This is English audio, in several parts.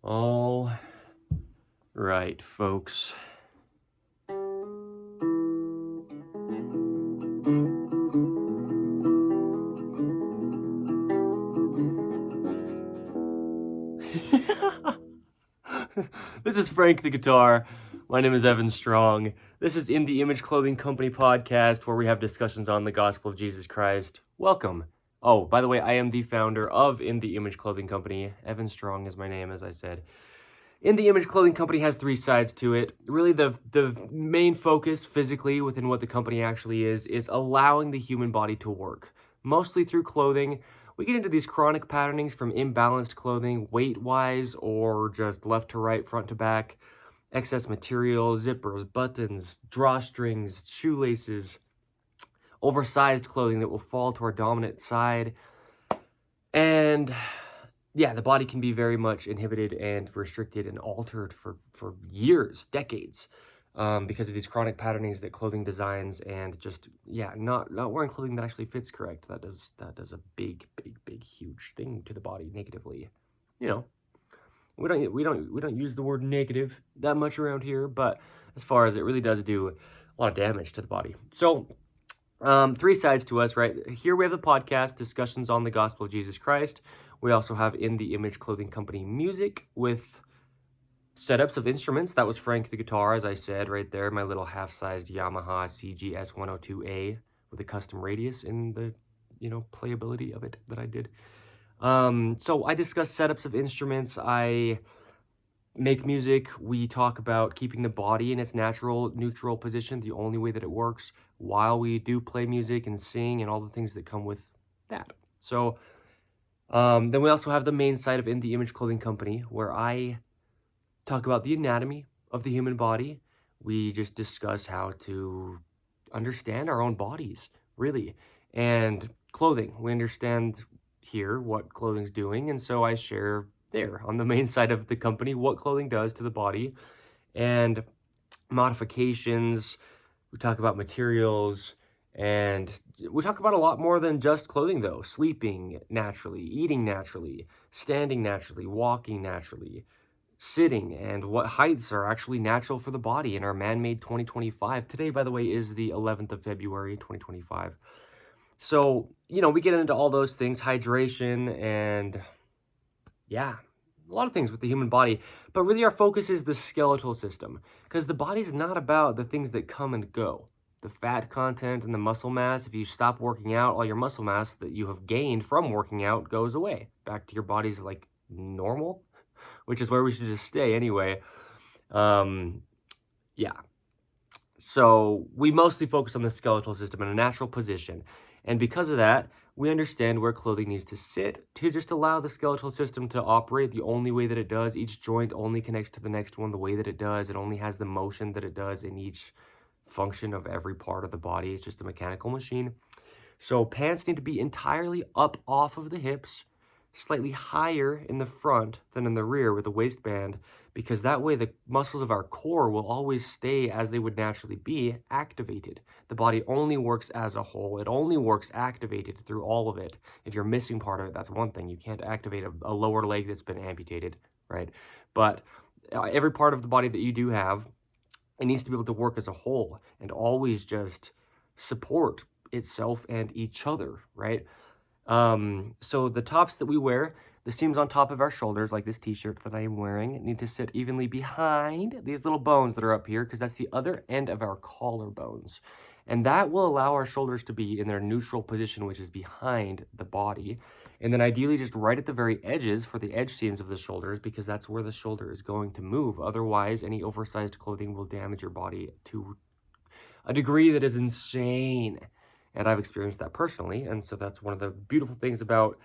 All right, folks. This is Frank the Guitar. My name is Evan Strong. This is In the Image Clothing Company podcast, where we have discussions on the gospel of Jesus Christ. Welcome. Oh, by the way, I am the founder of In the Image Clothing Company. Evan Strong is my name, as I said. In the Image Clothing Company has three sides to it. Really, the main focus physically within what the company actually is allowing the human body to work, mostly through clothing. We get into these chronic patternings from imbalanced clothing, weight-wise, or just left to right, front to back, excess material, zippers, buttons, drawstrings, shoelaces, oversized clothing that will fall to our dominant side. And yeah, the body can be very much inhibited and restricted and altered for years, decades, because of these chronic patternings that clothing designs and just, not wearing clothing that actually fits correct. That does a big, huge thing to the body negatively. You know, we don't use the word negative that much around here, but as far as it really does do a lot of damage to the body. So, three sides to us, right? Here we have the podcast, discussions on the gospel of Jesus Christ. We also have In the Image Clothing Company music with setups of instruments. That was Frank the Guitar, as I said, right there. My little half-sized Yamaha CGS 102A with a custom radius in the, playability of it that I did. So I discuss setups of instruments. I make music. We talk about keeping the body in its natural, neutral position, the only way that it works, while we do play music and sing and all the things that come with that. So then we also have the main side of In the Image Clothing Company, where I talk about the anatomy of the human body. We just discuss how to understand our own bodies, really. And clothing, we understand here what clothing's doing, and so I share there on the main side of the company what clothing does to the body and modifications. We talk about materials, and we talk about a lot more than just clothing, though. Sleeping naturally, eating naturally, standing naturally, walking naturally, sitting, and what heights are actually natural for the body in our man-made 2025. Today, by the way, is the 11th of February, 2025. So, we get into all those things, hydration, and a lot of things with the human body. But really our focus is the skeletal system, because the body's not about the things that come and go. The fat content and the muscle mass, if you stop working out, all your muscle mass that you have gained from working out goes away. Back to your body's like normal, which is where we should just stay anyway. So we mostly focus on the skeletal system in a natural position. And because of that, we understand where clothing needs to sit to just allow the skeletal system to operate the only way that it does. Each joint only connects to the next one the way that it does. It only has the motion that it does in each function of every part of the body. It's just a mechanical machine. So pants need to be entirely up off of the hips, slightly higher in the front than in the rear with the waistband, because that way the muscles of our core will always stay as they would naturally be, activated. The body only works as a whole. It only works activated through all of it. If you're missing part of it, that's one thing. You can't activate a lower leg that's been amputated, right? But every part of the body that you do have, it needs to be able to work as a whole and always just support itself and each other, right? So the tops that we wear, the seams on top of our shoulders, like this t-shirt that I am wearing, need to sit evenly behind these little bones that are up here, because that's the other end of our collarbones. And that will allow our shoulders to be in their neutral position, which is behind the body. And then ideally just right at the very edges for the edge seams of the shoulders, because that's where the shoulder is going to move. Otherwise, any oversized clothing will damage your body to a degree that is insane. And I've experienced that personally. And so that's one of the beautiful things about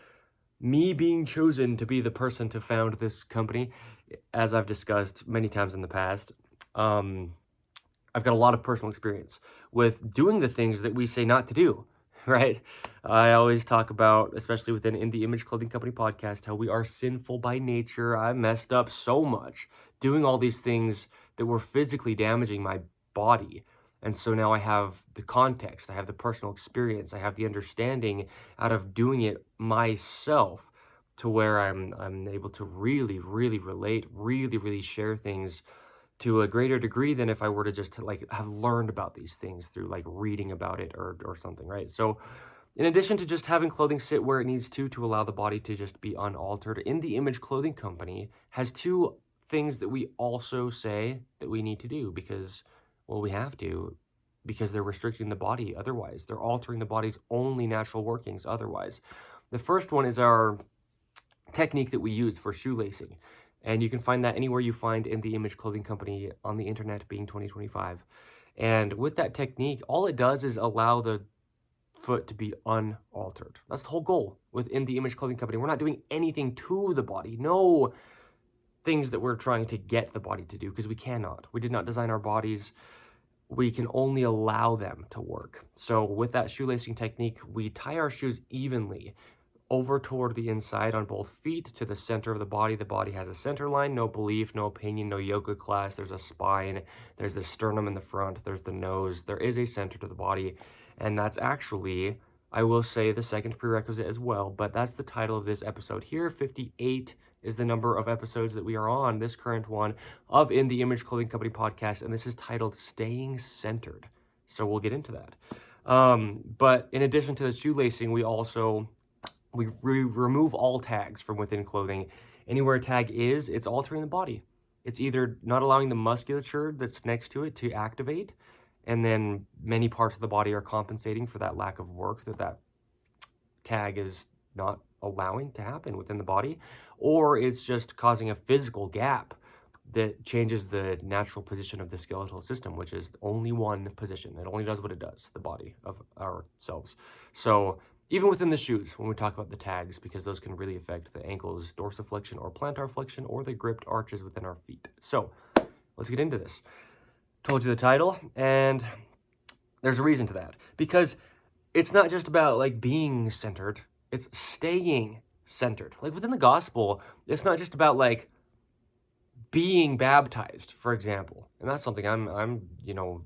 me being chosen to be the person to found this company. As I've discussed many times in the past, I've got a lot of personal experience with doing the things that we say not to do, right? I always talk about, especially within In the Image Clothing Company podcast, how we are sinful by nature. I messed up so much doing all these things that were physically damaging my body. And so now I have the context, I have the personal experience, I have the understanding out of doing it myself to where I'm able to really relate, really share things to a greater degree than if I were to just like have learned about these things through like reading about it or something, right? So in addition to just having clothing sit where it needs to allow the body to just be unaltered, In the Image Clothing Company has two things that we also say that we need to do because, well, we have to, because they're restricting the body otherwise. They're altering the body's only natural workings otherwise. The first one is our technique that we use for shoelacing. And you can find that anywhere you find In the Image Clothing Company on the internet, being 2025. And with that technique, all it does is allow the foot to be unaltered. That's the whole goal within the Image Clothing Company. We're not doing anything to the body. No things that we're trying to get the body to do, because we cannot. We did not design our bodies. We can only allow them to work. So with that shoelacing technique, we tie our shoes evenly over toward the inside on both feet to the center of the body. The body has a center line, no belief, no opinion, no yoga class. There's a spine, there's the sternum in the front, there's the nose. There is a center to the body. And that's actually, I will say, the second prerequisite as well, but that's the title of this episode here. 58 is the number of episodes that we are on, this current one, of In the Image Clothing Company podcast, and this is titled Staying Centered. So we'll get into that. But in addition to the shoelacing, we remove all tags from within clothing. Anywhere a tag is, it's altering the body. It's either not allowing the musculature that's next to it to activate, and then many parts of the body are compensating for that lack of work that tag is not allowing to happen within the body, or it's just causing a physical gap that changes the natural position of the skeletal system, which is only one position. It only does what it does, the body of ourselves. So even within the shoes, when we talk about the tags, because those can really affect the ankles' dorsiflexion or plantar flexion or the gripped arches within our feet. So let's get into this. Told you the title, and there's a reason to that, because it's not just about like being centered, it's staying centered. Like within the gospel, it's not just about like being baptized, for example. And that's something I'm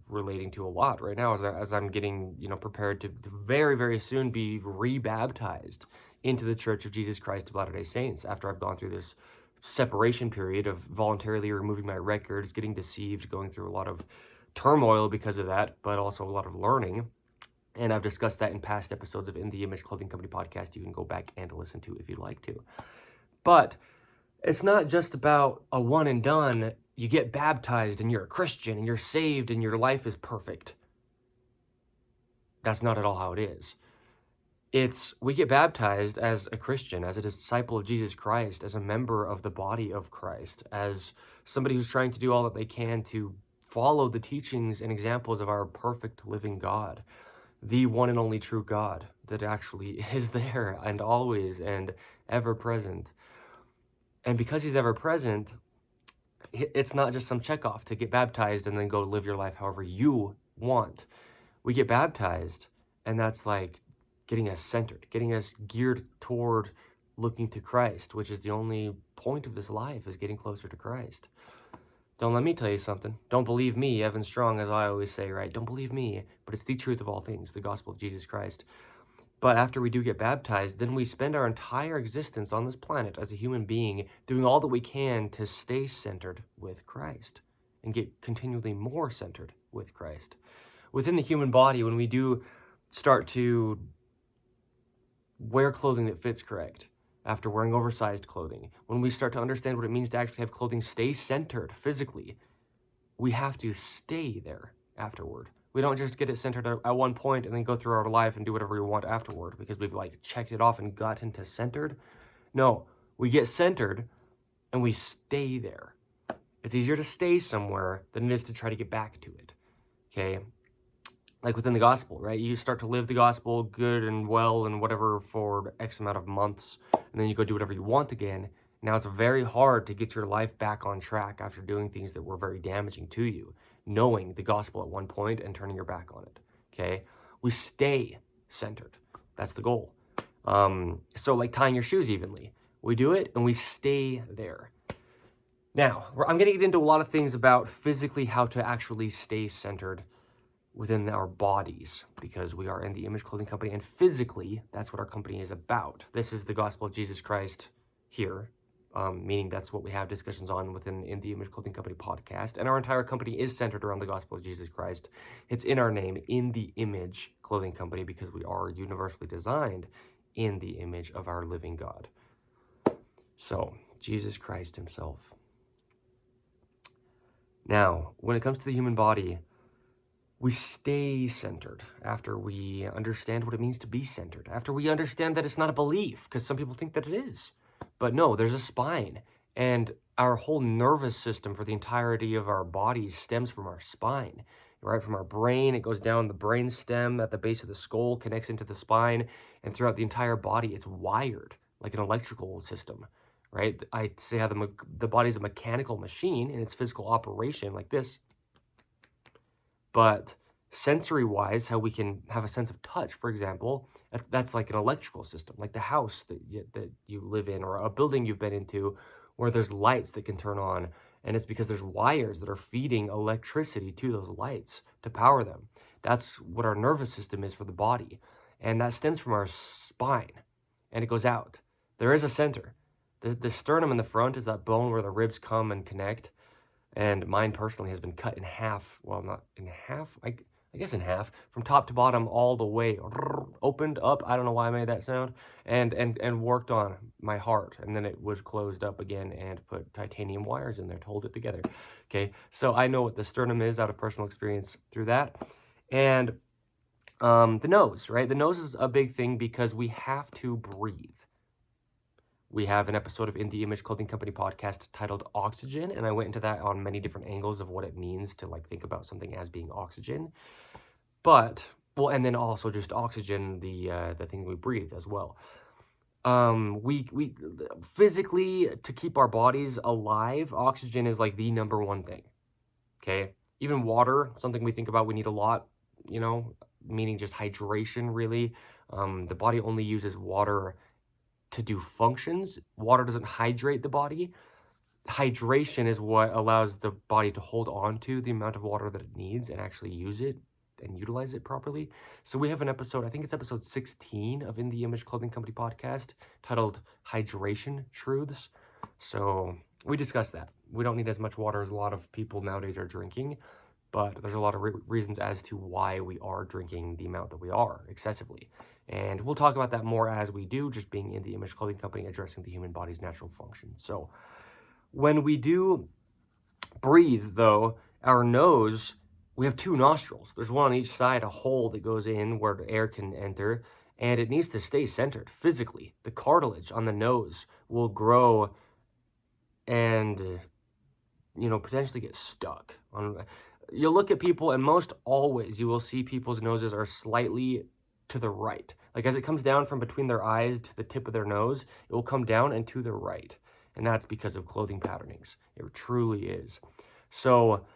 relating to a lot right now as I'm getting, prepared to very soon be rebaptized into the Church of Jesus Christ of Latter-day Saints after I've gone through this separation period of voluntarily removing my records, getting deceived, going through a lot of turmoil because of that, but also a lot of learning. And I've discussed that in past episodes of In the Image Clothing Company podcast. You can go back and listen to if you'd like to. But it's not just about a one and done. You get baptized and you're a Christian and you're saved and your life is perfect. That's not at all how it is. We get baptized as a Christian, as a disciple of Jesus Christ, as a member of the body of Christ, as somebody who's trying to do all that they can to follow the teachings and examples of our perfect living God, the one and only true God that actually is there and always and ever present. And because he's ever present, it's not just some checkoff to get baptized and then go live your life however you want. We get baptized, and that's like getting us centered, getting us geared toward looking to Christ, which is the only point of this life, is getting closer to Christ. Don't let me tell you something. Don't believe me, Evan Strong, as I always say, right? Don't believe me, but it's the truth of all things, the gospel of Jesus Christ. But after we do get baptized, then we spend our entire existence on this planet as a human being doing all that we can to stay centered with Christ and get continually more centered with Christ. Within the human body, when we do start to wear clothing that fits correct, after wearing oversized clothing, when we start to understand what it means to actually have clothing stay centered physically, we have to stay there afterward. We don't just get it centered at one point and then go through our life and do whatever we want afterward because we've like checked it off and gotten to centered. No, we get centered and we stay there. It's easier to stay somewhere than it is to try to get back to it, okay? Like within the gospel, right? You start to live the gospel good and well and whatever for X amount of months, and then you go do whatever you want again. Now it's very hard to get your life back on track after doing things that were very damaging to you, knowing the gospel at one point and turning your back on it, okay? We stay centered. That's the goal. So like tying your shoes evenly. We do it and we stay there. Now, I'm going to get into a lot of things about physically how to actually stay centered within our bodies, because we are in the Image Clothing Company, and physically, that's what our company is about. This is the gospel of Jesus Christ here, meaning that's what we have discussions on within In the Image Clothing Company podcast. And our entire company is centered around the gospel of Jesus Christ. It's in our name, In the Image Clothing Company, because we are universally designed in the image of our living God. So, Jesus Christ himself. Now, when it comes to the human body, we stay centered after we understand what it means to be centered, after we understand that it's not a belief, because some people think that it is. But no, there's a spine, and our whole nervous system for the entirety of our bodies stems from our spine, right? From our brain, it goes down the brain stem at the base of the skull, connects into the spine, and throughout the entire body, it's wired like an electrical system, right? I say how the body's a mechanical machine in its physical operation like this, but sensory-wise, how we can have a sense of touch, for example, that's like an electrical system, like the house that you live in or a building you've been into where there's lights that can turn on, and it's because there's wires that are feeding electricity to those lights to power them. That's what our nervous system is for the body, and that stems from our spine, and it goes out. There is a center. The sternum in the front is that bone where the ribs come and connect, and mine personally has been cut in half. Well, not in half, I guess in half, from top to bottom all the way, opened up, I don't know why I made that sound, and worked on my heart, and then it was closed up again and put titanium wires in there to hold it together. Okay, so I know what the sternum is out of personal experience through that. And the nose, right? The nose is a big thing because we have to breathe. We have an episode of In the Image Clothing Company podcast titled Oxygen, and I went into that on many different angles of what it means to like think about something as being oxygen. But, well, and then also just oxygen, the thing we breathe as well. We physically, to keep our bodies alive, oxygen is like the number one thing, okay? Even water, something we think about we need a lot, you know, meaning just hydration, really. The body only uses water to do functions. Water doesn't hydrate the body. Hydration is what allows the body to hold on to the amount of water that it needs and actually use it and utilize it properly. So we have an episode, I think it's episode 16 of In the Image Clothing Company podcast titled Hydration Truths. So we discussed that. We don't need as much water as a lot of people nowadays are drinking, but there's a lot of reasons as to why we are drinking the amount that we are excessively. And we'll talk about that more as we do, just being In the Image Clothing Company, addressing the human body's natural function. So when we do breathe, though, our nose, we have two nostrils. There's one on each side, a hole that goes in where the air can enter, and it needs to stay centered physically. The cartilage on the nose will grow and, you know, potentially get stuck. You'll look at people, and most always you will see people's noses are slightly to the right. Like as it comes down from between their eyes to the tip of their nose, it will come down and to the right. And that's because of clothing patternings. It truly is. So,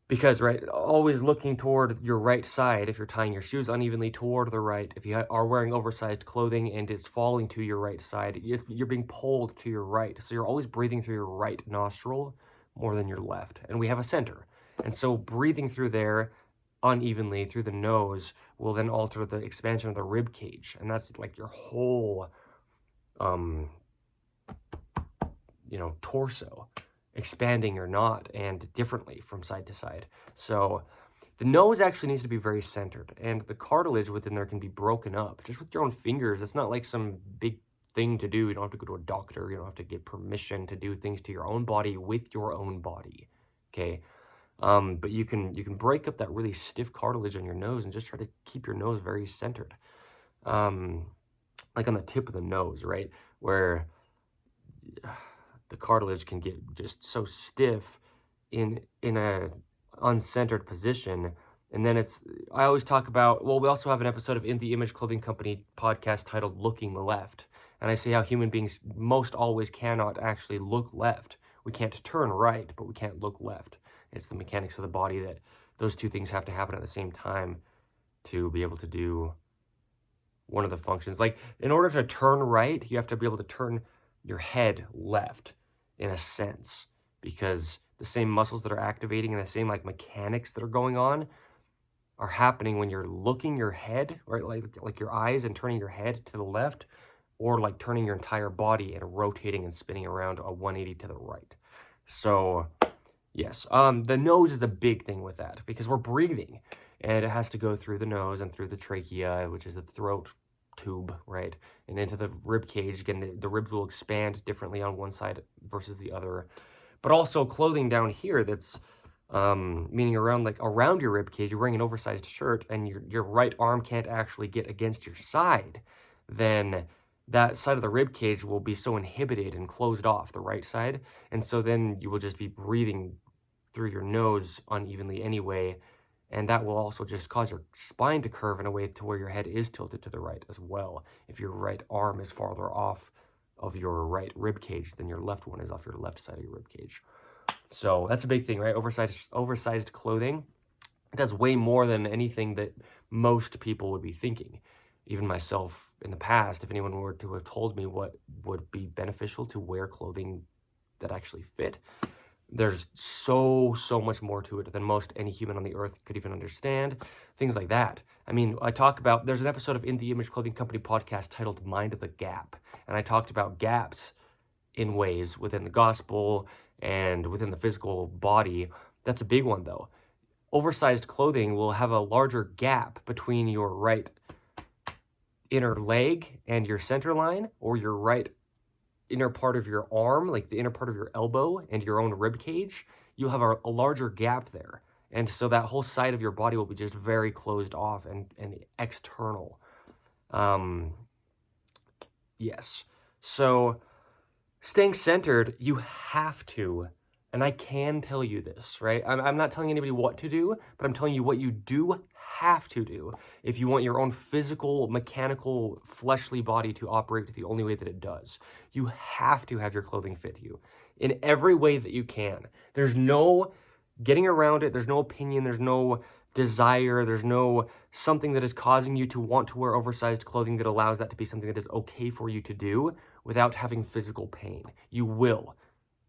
because, right, always looking toward your right side, if you're tying your shoes unevenly toward the right, if you are wearing oversized clothing and it's falling to your right side, you're being pulled to your right. So you're always breathing through your right nostril more than your left. And we have a center. And so breathing through there unevenly through the nose will then alter the expansion of the rib cage. And that's like your whole, torso expanding or not, and differently from side to side. So the nose actually needs to be very centered, and the cartilage within there can be broken up just with your own fingers. It's not like some big thing to do. You don't have to go to a doctor. You don't have to get permission to do things to your own body with your own body, okay? But you can break up that really stiff cartilage on your nose and just try to keep your nose very centered. Like on the tip of the nose, right? Where the cartilage can get just so stiff in a uncentered position. And then I always talk about, well, we also have an episode of In the Image Clothing Company podcast titled Looking Left. And I say how human beings most always cannot actually look left. We can't turn right, but we can't look left. It's the mechanics of the body that those two things have to happen at the same time to be able to do one of the functions. Like in order to turn right, you have to be able to turn your head left in a sense, because the same muscles that are activating and the same like mechanics that are going on are happening when you're looking your head, right? Like your eyes and turning your head to the left or like turning your entire body and rotating and spinning around a 180 to the right. So yes, the nose is a big thing with that because we're breathing and it has to go through the nose and through the trachea, which is the throat tube, right? And into the rib cage. Again, the ribs will expand differently on one side versus the other. But also clothing down here that's meaning around your rib cage, you're wearing an oversized shirt and your right arm can't actually get against your side, then that side of the rib cage will be so inhibited and closed off, the right side, and so then you will just be breathing through your nose unevenly anyway, and that will also just cause your spine to curve in a way to where your head is tilted to the right as well, if your right arm is farther off of your right rib cage than your left one is off your left side of your rib cage. So that's a big thing, right? Oversized clothing does way more than anything that most people would be thinking. Even myself in the past, if anyone were to have told me what would be beneficial to wear clothing that actually fit, there's so much more to it than most any human on the earth could even understand. Things like that. I mean, there's an episode of In the Image Clothing Company podcast titled Mind the Gap. And I talked about gaps in ways within the gospel and within the physical body. That's a big one though. Oversized clothing will have a larger gap between your right inner leg and your center line, or your right inner part of your arm, like the inner part of your elbow and your own rib cage. You'll have a larger gap there. And so that whole side of your body will be just very closed off and external. Yes. So staying centered, you have to, and I can tell you this, right? I'm not telling anybody what to do, but I'm telling you what you do have to do if you want your own physical, mechanical, fleshly body to operate the only way that it does. You have to have your clothing fit you in every way that you can. There's no getting around it. There's no opinion. There's no desire. There's no something that is causing you to want to wear oversized clothing that allows that to be something that is okay for you to do without having physical pain. You will.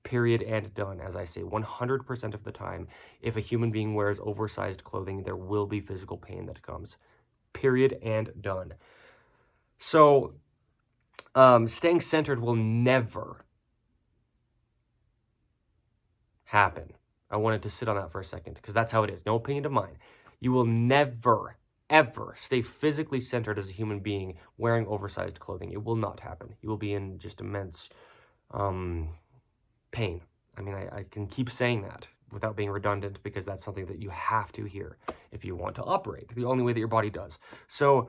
Period and done. As I say, 100% of the time, if a human being wears oversized clothing, there will be physical pain that comes. Period and done. So, staying centered will never happen. I wanted to sit on that for a second because that's how it is. No opinion of mine. You will never, ever stay physically centered as a human being wearing oversized clothing. It will not happen. You will be in just immense pain. I mean, I can keep saying that without being redundant because that's something that you have to hear if you want to operate the only way that your body does. So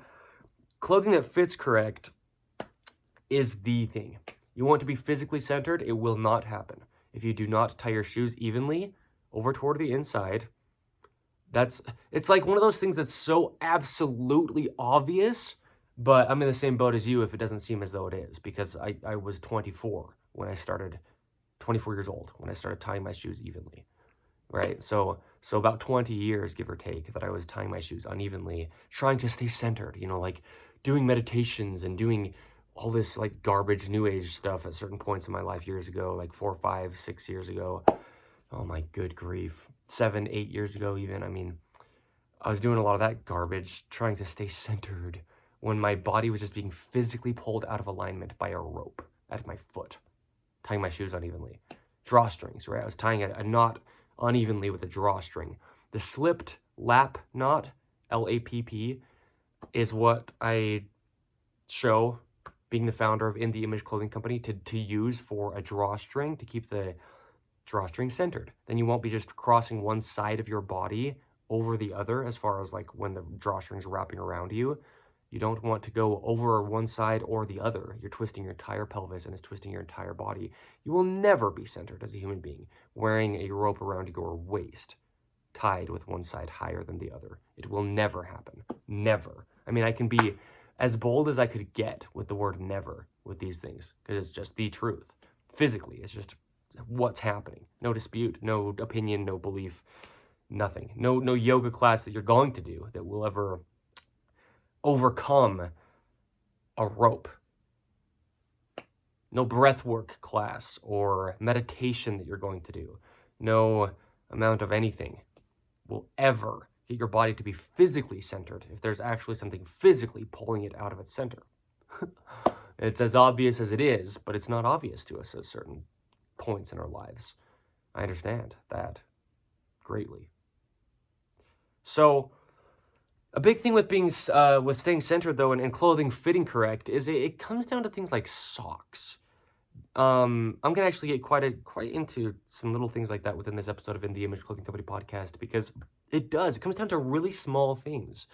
clothing that fits correct is the thing. You want to be physically centered, it will not happen. If you do not tie your shoes evenly over toward the inside, it's like one of those things that's so absolutely obvious, but I'm in the same boat as you if it doesn't seem as though it is, because I was 24 years old when I started tying my shoes evenly, right? So about 20 years, give or take, that I was tying my shoes unevenly, trying to stay centered, like doing meditations and doing all this like garbage new age stuff at certain points in my life years ago, like 4, 5, 6 years ago. Oh my good grief. 7, 8 years ago even. I mean, I was doing a lot of that garbage, trying to stay centered when my body was just being physically pulled out of alignment by a rope at my foot, tying my shoes unevenly. Drawstrings, right? I was tying a knot unevenly with a drawstring. The slipped lap knot, LAPP, is what I show, being the founder of In the Image Clothing Company, to use for a drawstring to keep the drawstring centered. Then you won't be just crossing one side of your body over the other as far as like when the drawstring's wrapping around you. You don't want to go over one side or the other. You're twisting your entire pelvis and it's twisting your entire body. You will never be centered as a human being wearing a rope around your waist tied with one side higher than the other. It will never happen. Never. I mean, I can be as bold as I could get with the word never with these things because it's just the truth. Physically, it's just what's happening. No dispute, no opinion, no belief, nothing. No yoga class that you're going to do that will ever overcome a rope. No breathwork class or meditation that you're going to do. No amount of anything will ever get your body to be physically centered if there's actually something physically pulling it out of its center. It's as obvious as it is, but it's not obvious to us at certain points in our lives. I understand that greatly. So a big thing with being with staying centered though and clothing fitting correct is it comes down to things like socks. I'm gonna actually get quite into some little things like that within this episode of In the Image Clothing Company podcast, because it comes down to really small things.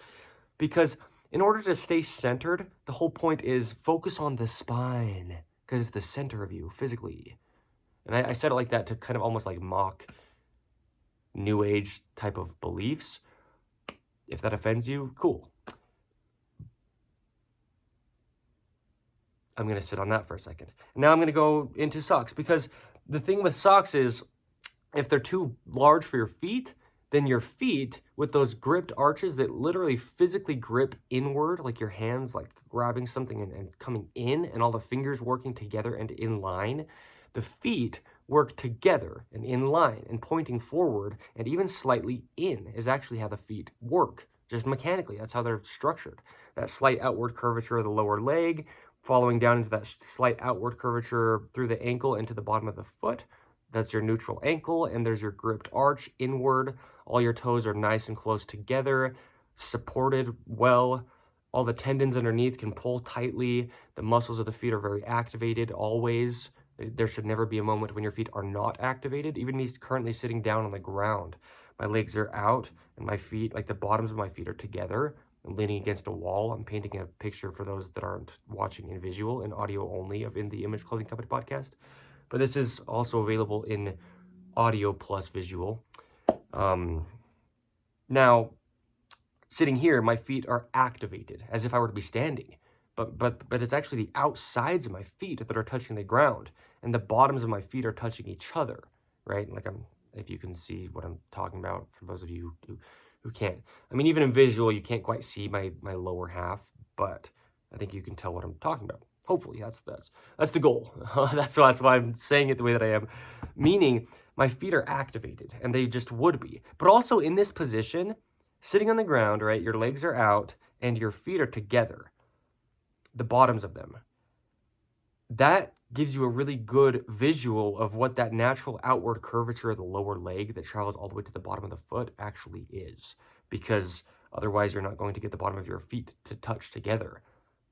Because in order to stay centered, the whole point is focus on the spine, because it's the center of you physically. And I said it like that to kind of almost like mock New Age type of beliefs. If that offends you, cool. I'm going to sit on that for a second. Now I'm going to go into socks, because the thing with socks is if they're too large for your feet, then your feet with those gripped arches that literally physically grip inward, like your hands like grabbing something and coming in, and all the fingers working together and in line, the feet work together and in line and pointing forward and even slightly in is actually how the feet work, just mechanically. That's how they're structured. That slight outward curvature of the lower leg, following down into that slight outward curvature through the ankle into the bottom of the foot. That's your neutral ankle, and there's your gripped arch inward. All your toes are nice and close together, supported well. All the tendons underneath can pull tightly. The muscles of the feet are very activated always. There should never be a moment when your feet are not activated. Even me currently sitting down on the ground, my legs are out and my feet, like the bottoms of my feet, are together. I'm leaning against a wall. I'm painting a picture for those that aren't watching in visual and audio only of In the Image Clothing Company podcast. But this is also available in audio plus visual. Now, sitting here, my feet are activated as if I were to be standing. But it's actually the outsides of my feet that are touching the ground, and the bottoms of my feet are touching each other, right? Like if you can see what I'm talking about, for those of you who can't. I mean, even in visual, you can't quite see my lower half, but I think you can tell what I'm talking about. Hopefully, that's the goal. That's why I'm saying it the way that I am, meaning my feet are activated, and they just would be. But also in this position, sitting on the ground, right, your legs are out, and your feet are together, the bottoms of them. That gives you a really good visual of what that natural outward curvature of the lower leg that travels all the way to the bottom of the foot actually is. Because otherwise you're not going to get the bottom of your feet to touch together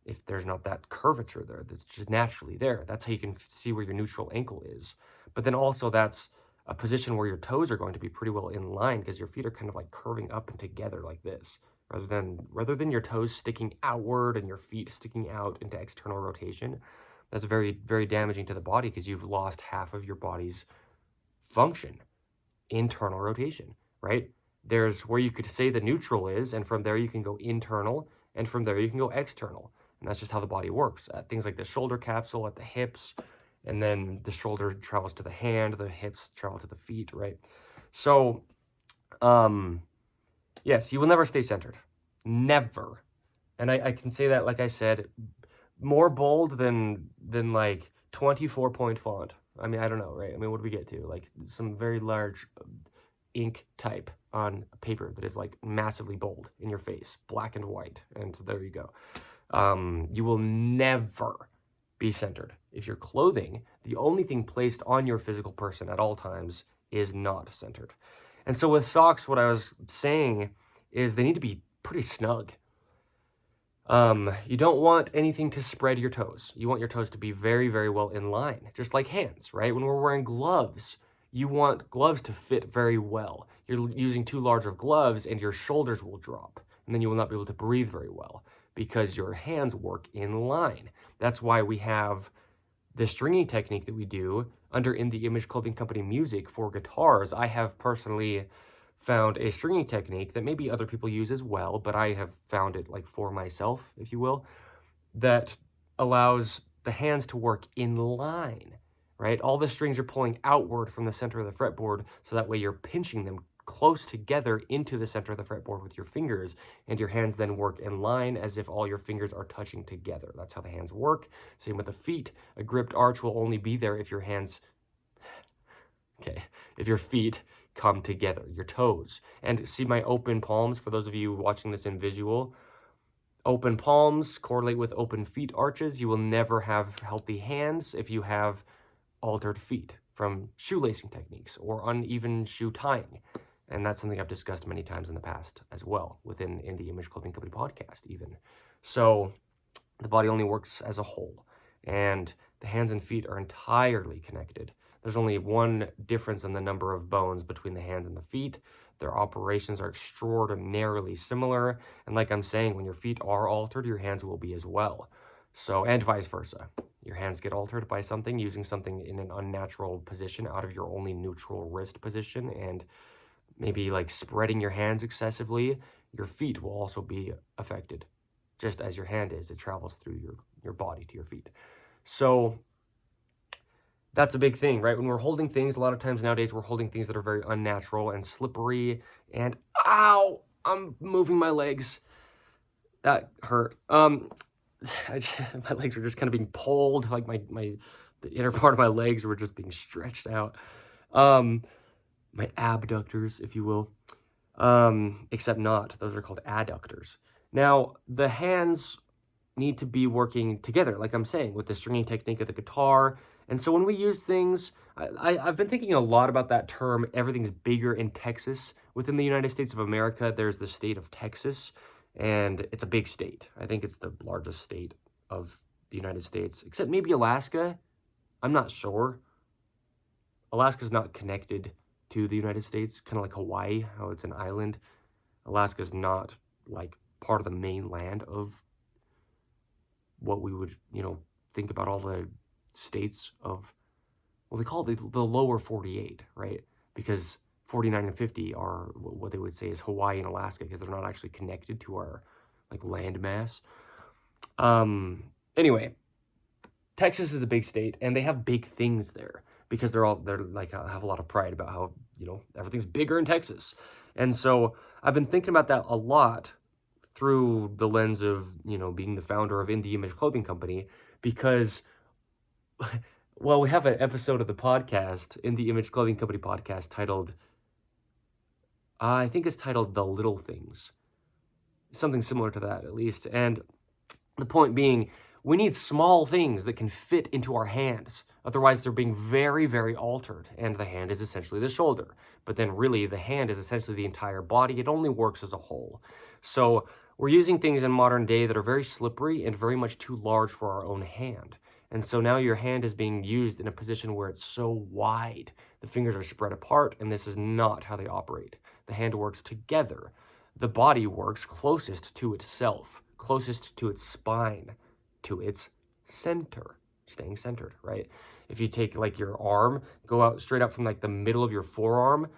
if there's not that curvature there that's just naturally there. That's how you can see where your neutral ankle is. But then also that's a position where your toes are going to be pretty well in line, because your feet are kind of like curving up and together like this, rather than your toes sticking outward and your feet sticking out into external rotation. That's very, very damaging to the body, because you've lost half of your body's function, internal rotation, right? There's where you could say the neutral is, and from there you can go internal, and from there you can go external. And that's just how the body works. Things like the shoulder capsule at the hips, and then the shoulder travels to the hand, the hips travel to the feet, right? So, yes, you will never stay centered. Never. And I can say that, like I said, more bold than like 24-point font. I mean, I don't know, right? I mean, what do we get to? Like some very large ink type on paper that is like massively bold in your face, black and white, and there you go. You will never be centered. If your clothing, the only thing placed on your physical person at all times, is not centered. And so with socks, what I was saying is they need to be pretty snug. You don't want anything to spread your toes. You want your toes to be very, very well in line, just like hands, right? When we're wearing gloves, you want gloves to fit very well. You're using too large of gloves and your shoulders will drop, and then you will not be able to breathe very well because your hands work in line. That's why we have the stringing technique that we do under In the Image Clothing Company music for guitars. I have personally found a stringing technique that maybe other people use as well, but I have found it like for myself, if you will, that allows the hands to work in line, right? All the strings are pulling outward from the center of the fretboard, so that way you're pinching them close together into the center of the fretboard with your fingers, and your hands then work in line as if all your fingers are touching together. That's how the hands work. Same with the feet. A gripped arch will only be there if your feet come together, your toes. And see my open palms, for those of you watching this in visual, Open palms correlate with open feet arches. You will never have healthy hands if you have altered feet from shoelacing techniques or uneven shoe tying. And that's something I've discussed many times in the past as well, within in the Image Clothing Company podcast even. So the body only works as a whole, and the hands and feet are entirely connected. There's only one difference in the number of bones between the hands and the feet. Their operations are extraordinarily similar, and like I'm saying, when your feet are altered, your hands will be as well. So, and vice versa. Your hands get altered by something, using something in an unnatural position out of your only neutral wrist position, and maybe like spreading your hands excessively, your feet will also be affected. Just as your hand is, it travels through your body to your feet. So that's a big thing, right? When we're holding things, a lot of times nowadays we're holding things that are very unnatural and slippery, and ow, I'm moving my legs. That hurt. My legs were just kind of being pulled, like the inner part of my legs were just being stretched out. My abductors, if you will. Except not. Those are called adductors. Now, the hands need to be working together, like I'm saying, with the stringing technique of the guitar. And so when we use things, I've been thinking a lot about that term, everything's bigger in Texas. Within the United States of America, there's the state of Texas, and it's a big state. I think it's the largest state of the United States, except maybe Alaska. I'm not sure. Alaska's not connected to the United States, kind of like Hawaii, how it's an island. Alaska's not like part of the mainland of what we would, think about all the states of, well, they call it the lower 48, right? Because 49 and 50 are what they would say is Hawaii and Alaska, because they're not actually connected to our like land mass. Anyway, Texas is a big state, and they have big things there because they're like have a lot of pride about how everything's bigger in Texas. And so I've been thinking about that a lot through the lens of being the founder of In the Image Clothing Company, because well, we have an episode of the podcast, In the Image Clothing Company podcast, titled I think it's titled The Little Things, something similar to that at least. And the point being, we need small things that can fit into our hands. Otherwise, they're being very, very altered. And the hand is essentially the shoulder. But then really, the hand is essentially the entire body. It only works as a whole. So we're using things in modern day that are very slippery and very much too large for our own hand. And so now your hand is being used in a position where it's so wide. The fingers are spread apart, and this is not how they operate. The hand works together. The body works closest to itself, closest to its spine, to its center, staying centered, right? If you take like your arm, go out straight up from like the middle of your forearm,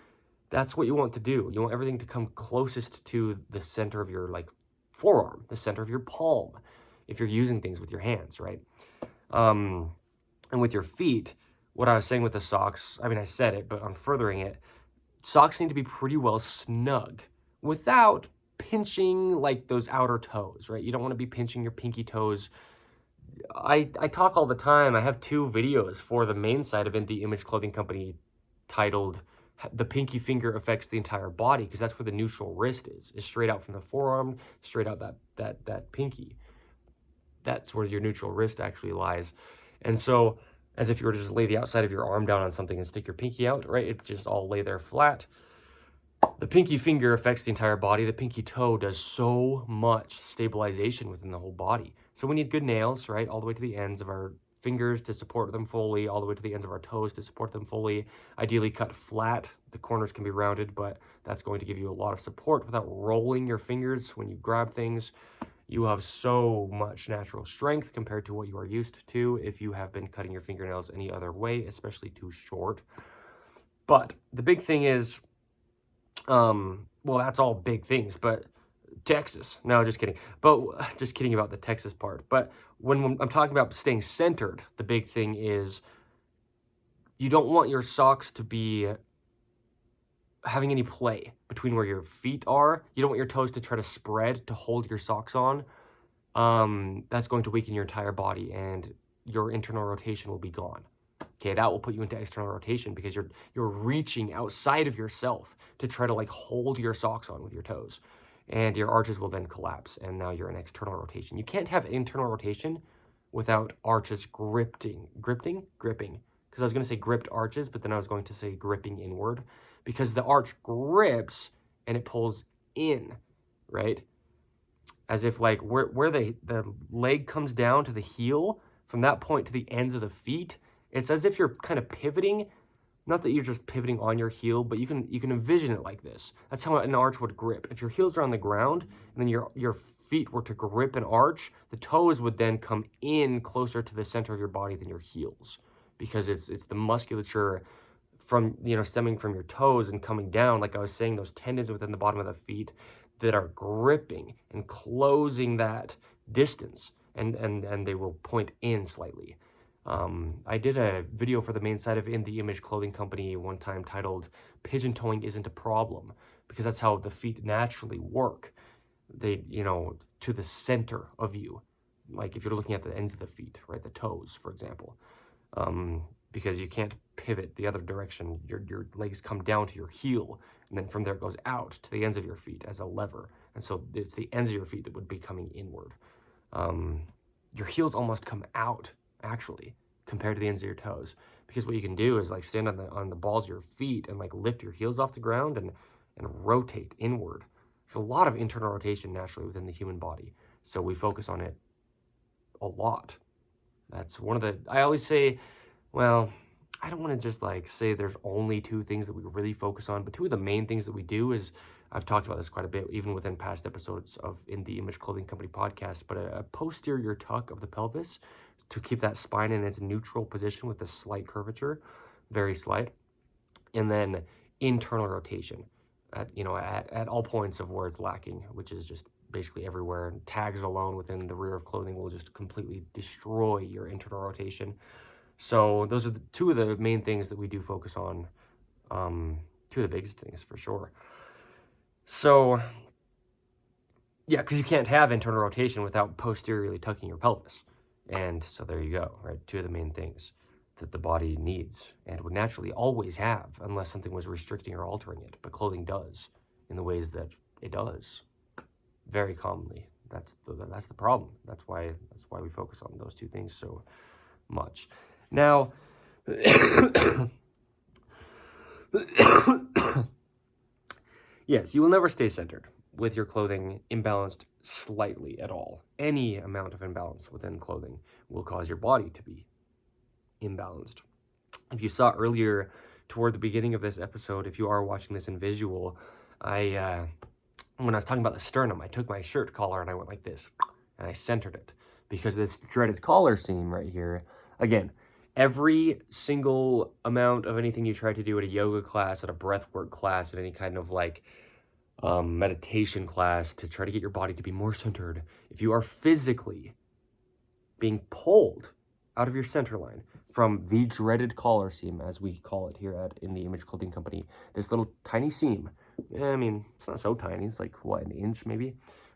that's what you want to do. You want everything to come closest to the center of your like forearm, the center of your palm, if you're using things with your hands, right? And with your feet, what I was saying with the socks, I mean, I said it, but I'm furthering it. Socks need to be pretty well snug without pinching like those outer toes, right? You don't want to be pinching your pinky toes. I talk all the time. I have 2 videos for the main site of the Image Clothing Company titled The Pinky Finger Affects the Entire Body, because that's where the neutral wrist is straight out from the forearm, straight out that pinky. That's where your neutral wrist actually lies. And so, as if you were to just lay the outside of your arm down on something and stick your pinky out, right? It just all lay there flat. The pinky finger affects the entire body. The pinky toe does so much stabilization within the whole body. So we need good nails, right? All the way to the ends of our fingers to support them fully, all the way to the ends of our toes to support them fully. Ideally cut flat. The corners can be rounded, but that's going to give you a lot of support without rolling your fingers when you grab things. You have so much natural strength compared to what you are used to if you have been cutting your fingernails any other way, especially too short. But the big thing is, well, that's all big things, but Texas. No, just kidding. But just kidding about the Texas part. But when I'm talking about staying centered, the big thing is you don't want your socks to be having any play between where your feet are. You don't want your toes to try to spread to hold your socks on. That's going to weaken your entire body, and your internal rotation will be gone. Okay, that will put you into external rotation because you're reaching outside of yourself to try to like hold your socks on with your toes. and your arches will then collapse, and now you're in external rotation. You can't have internal rotation without arches gripping, because I was going to say gripped arches, but then I was going to say gripping inward, because the arch grips and it pulls in, right? As if like where the leg comes down to the heel, from that point to the ends of the feet, it's as if you're kind of pivoting. Not that you're just pivoting on your heel, but you can envision it like this. That's how an arch would grip. If your heels are on the ground and then your feet were to grip an arch, the toes would then come in closer to the center of your body than your heels, because it's the musculature from, stemming from your toes and coming down, like I was saying, those tendons within the bottom of the feet that are gripping and closing that distance, and they will point in slightly. I did a video for the main site of In the Image Clothing Company one time titled "Pigeon Toeing Isn't a Problem," because that's how the feet naturally work. They, to the center of you. Like if you're looking at the ends of the feet, right? The toes, for example. Because you can't pivot the other direction. Your legs come down to your heel, and then from there it goes out to the ends of your feet as a lever. And so it's the ends of your feet that would be coming inward. Your heels almost come out, actually, compared to the ends of your toes, because what you can do is like stand on the balls of your feet and like lift your heels off the ground and rotate inward. There's a lot of internal rotation naturally within the human body, so we focus on it a lot. That's one of the, I always say, well, I don't want to just like say there's only two things that we really focus on, but two of the main things that we do is, I've talked about this quite a bit, even within past episodes of In the Image Clothing Company podcast, but a posterior tuck of the pelvis to keep that spine in its neutral position with a slight curvature, very slight, and then internal rotation at all points of where it's lacking, which is just basically everywhere. And tags alone within the rear of clothing will just completely destroy your internal rotation. So those are two of the main things that we do focus on, two of the biggest things for sure. So, yeah, because you can't have internal rotation without posteriorly tucking your pelvis. And so there you go, right? Two of the main things that the body needs and would naturally always have, unless something was restricting or altering it. But clothing does in the ways that it does very commonly. That's the problem. That's why we focus on those two things so much. Now, yes, you will never stay centered with your clothing imbalanced slightly at all. Any amount of imbalance within clothing will cause your body to be imbalanced. If you saw earlier toward the beginning of this episode, if you are watching this in visual, when I was talking about the sternum, I took my shirt collar and I went like this, and I centered it, because this dreaded collar seam right here, again, every single amount of anything you try to do at a yoga class, at a breathwork class, at any kind of like meditation class to try to get your body to be more centered, if you are physically being pulled out of your center line from the dreaded collar seam, as we call it here at In the Image Clothing Company, this little tiny seam, I mean, it's not so tiny, it's like, what, an inch maybe,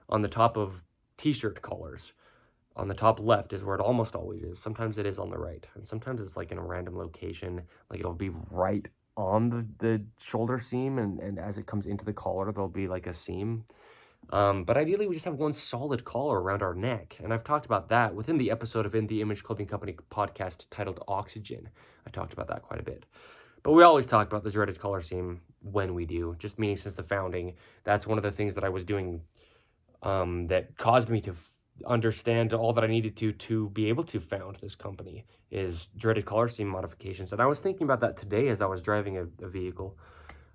on the top of t-shirt collars. On the top left is where it almost always is. Sometimes it is on the right, and sometimes it's like in a random location, like it'll be right on the shoulder seam, and as it comes into the collar, there'll be like a seam. But ideally, we just have one solid collar around our neck, and I've talked about that within the episode of In the Image Clothing Company podcast titled Oxygen. I talked about that quite a bit. But we always talk about the dreaded collar seam when we do, just meaning since the founding. That's one of the things that I was doing that caused me to understand all that I needed to be able to found this company, is dreaded collar seam modifications. And I was thinking about that today as I was driving a vehicle.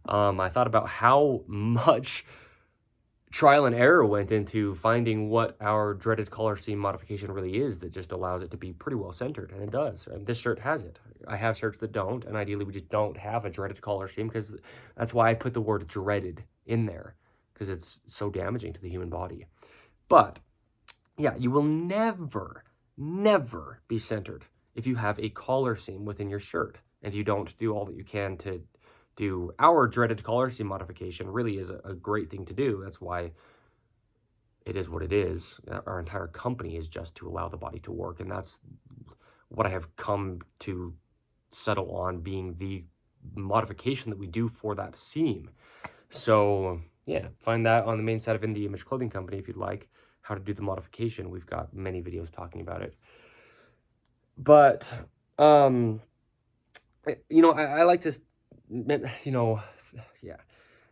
I thought about how much trial and error went into finding what our dreaded collar seam modification really is, that just allows it to be pretty well centered, and it does. And this shirt has it. I have shirts that don't, and ideally we just don't have a dreaded collar seam, because that's why I put the word dreaded in there, because it's so damaging to the human body. But yeah, you will never be centered if you have a collar seam within your shirt, and you don't do all that you can to do. Our dreaded collar seam modification really is a great thing to do. That's why it is what it is. Our entire company is just to allow the body to work, and that's what I have come to settle on being the modification that we do for that seam. So yeah, find that on the main site of In The Image Clothing Company if you'd like, how to do the modification. We've got many videos talking about it. But, I like to, yeah.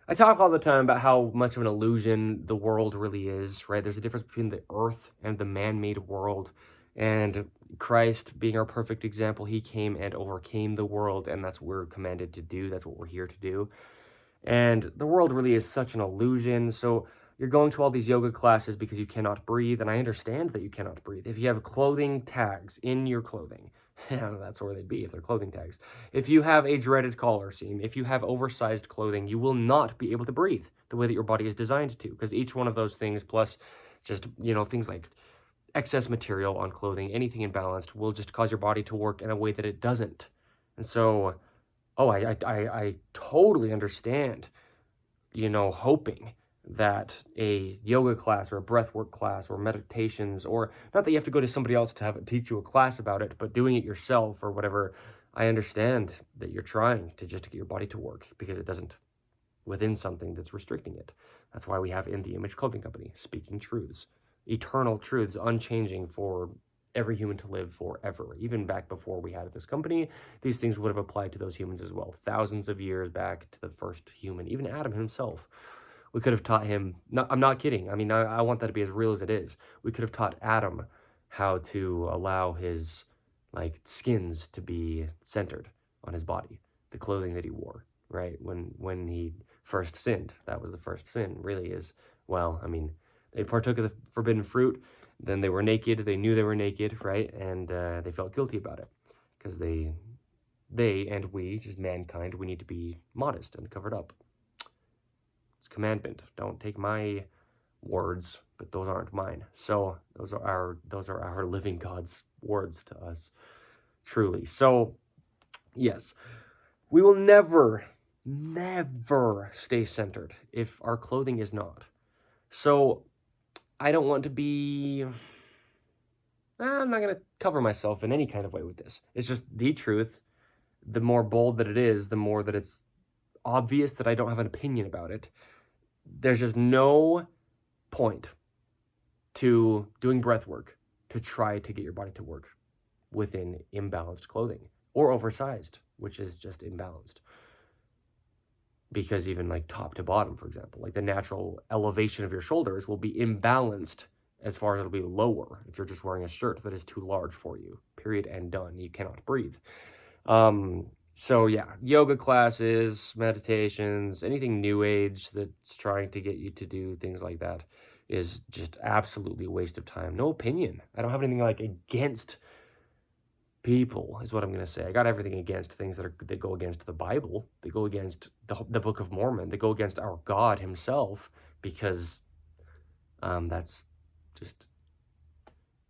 I talk all the time about how much of an illusion the world really is, right? There's a difference between the earth and the man-made world. And Christ, being our perfect example, he came and overcame the world, and that's what we're commanded to do. That's what we're here to do. And the world really is such an illusion. So you're going to all these yoga classes because you cannot breathe, and I understand that you cannot breathe. If you have clothing tags in your clothing, that's where they'd be if they're clothing tags. If you have a dreaded collar seam, if you have oversized clothing, you will not be able to breathe the way that your body is designed to, because each one of those things, plus just, things like excess material on clothing, anything imbalanced, will just cause your body to work in a way that it doesn't. And so, I totally understand, hoping that a yoga class or a breathwork class or meditations, or not that you have to go to somebody else to teach you a class about it, but doing it yourself or whatever. I understand that you're trying to just get your body to work because it doesn't within something that's restricting it. That's why we have In The Image Clothing Company, speaking truths, eternal truths, unchanging for every human to live forever. Even back before we had this company, these things would have applied to those humans as well. Thousands of years back to the first human, even Adam himself. We could have taught him, I'm not kidding. I mean, I want that to be as real as it is. We could have taught Adam how to allow his skins to be centered on his body, the clothing that he wore, right? When he first sinned, that was the first sin, really is, they partook of the forbidden fruit, then they were naked, they knew they were naked, right? And they felt guilty about it because they and we, just mankind, we need to be modest and covered up. It's a commandment. Don't take my words, but those aren't mine. So those are our living God's words to us, truly. So yes, we will never stay centered if our clothing is not. So I don't want to be, I'm not going to cover myself in any kind of way with this. It's just the truth. The more bold that it is, the more that it's obvious that I don't have an opinion about it. There's just no point to doing breath work to try to get your body to work within imbalanced clothing or oversized, which is just imbalanced. Because even top to bottom, for example, the natural elevation of your shoulders will be imbalanced as far as it'll be lower if you're just wearing a shirt that is too large for you, period, and done. You cannot breathe. So yeah, yoga classes, meditations, anything new age that's trying to get you to do things like that is just absolutely a waste of time. No opinion. I don't have anything against people, is what I'm going to say. I got everything against things that go against the Bible. They go against the Book of Mormon. They go against our God himself, because that's just,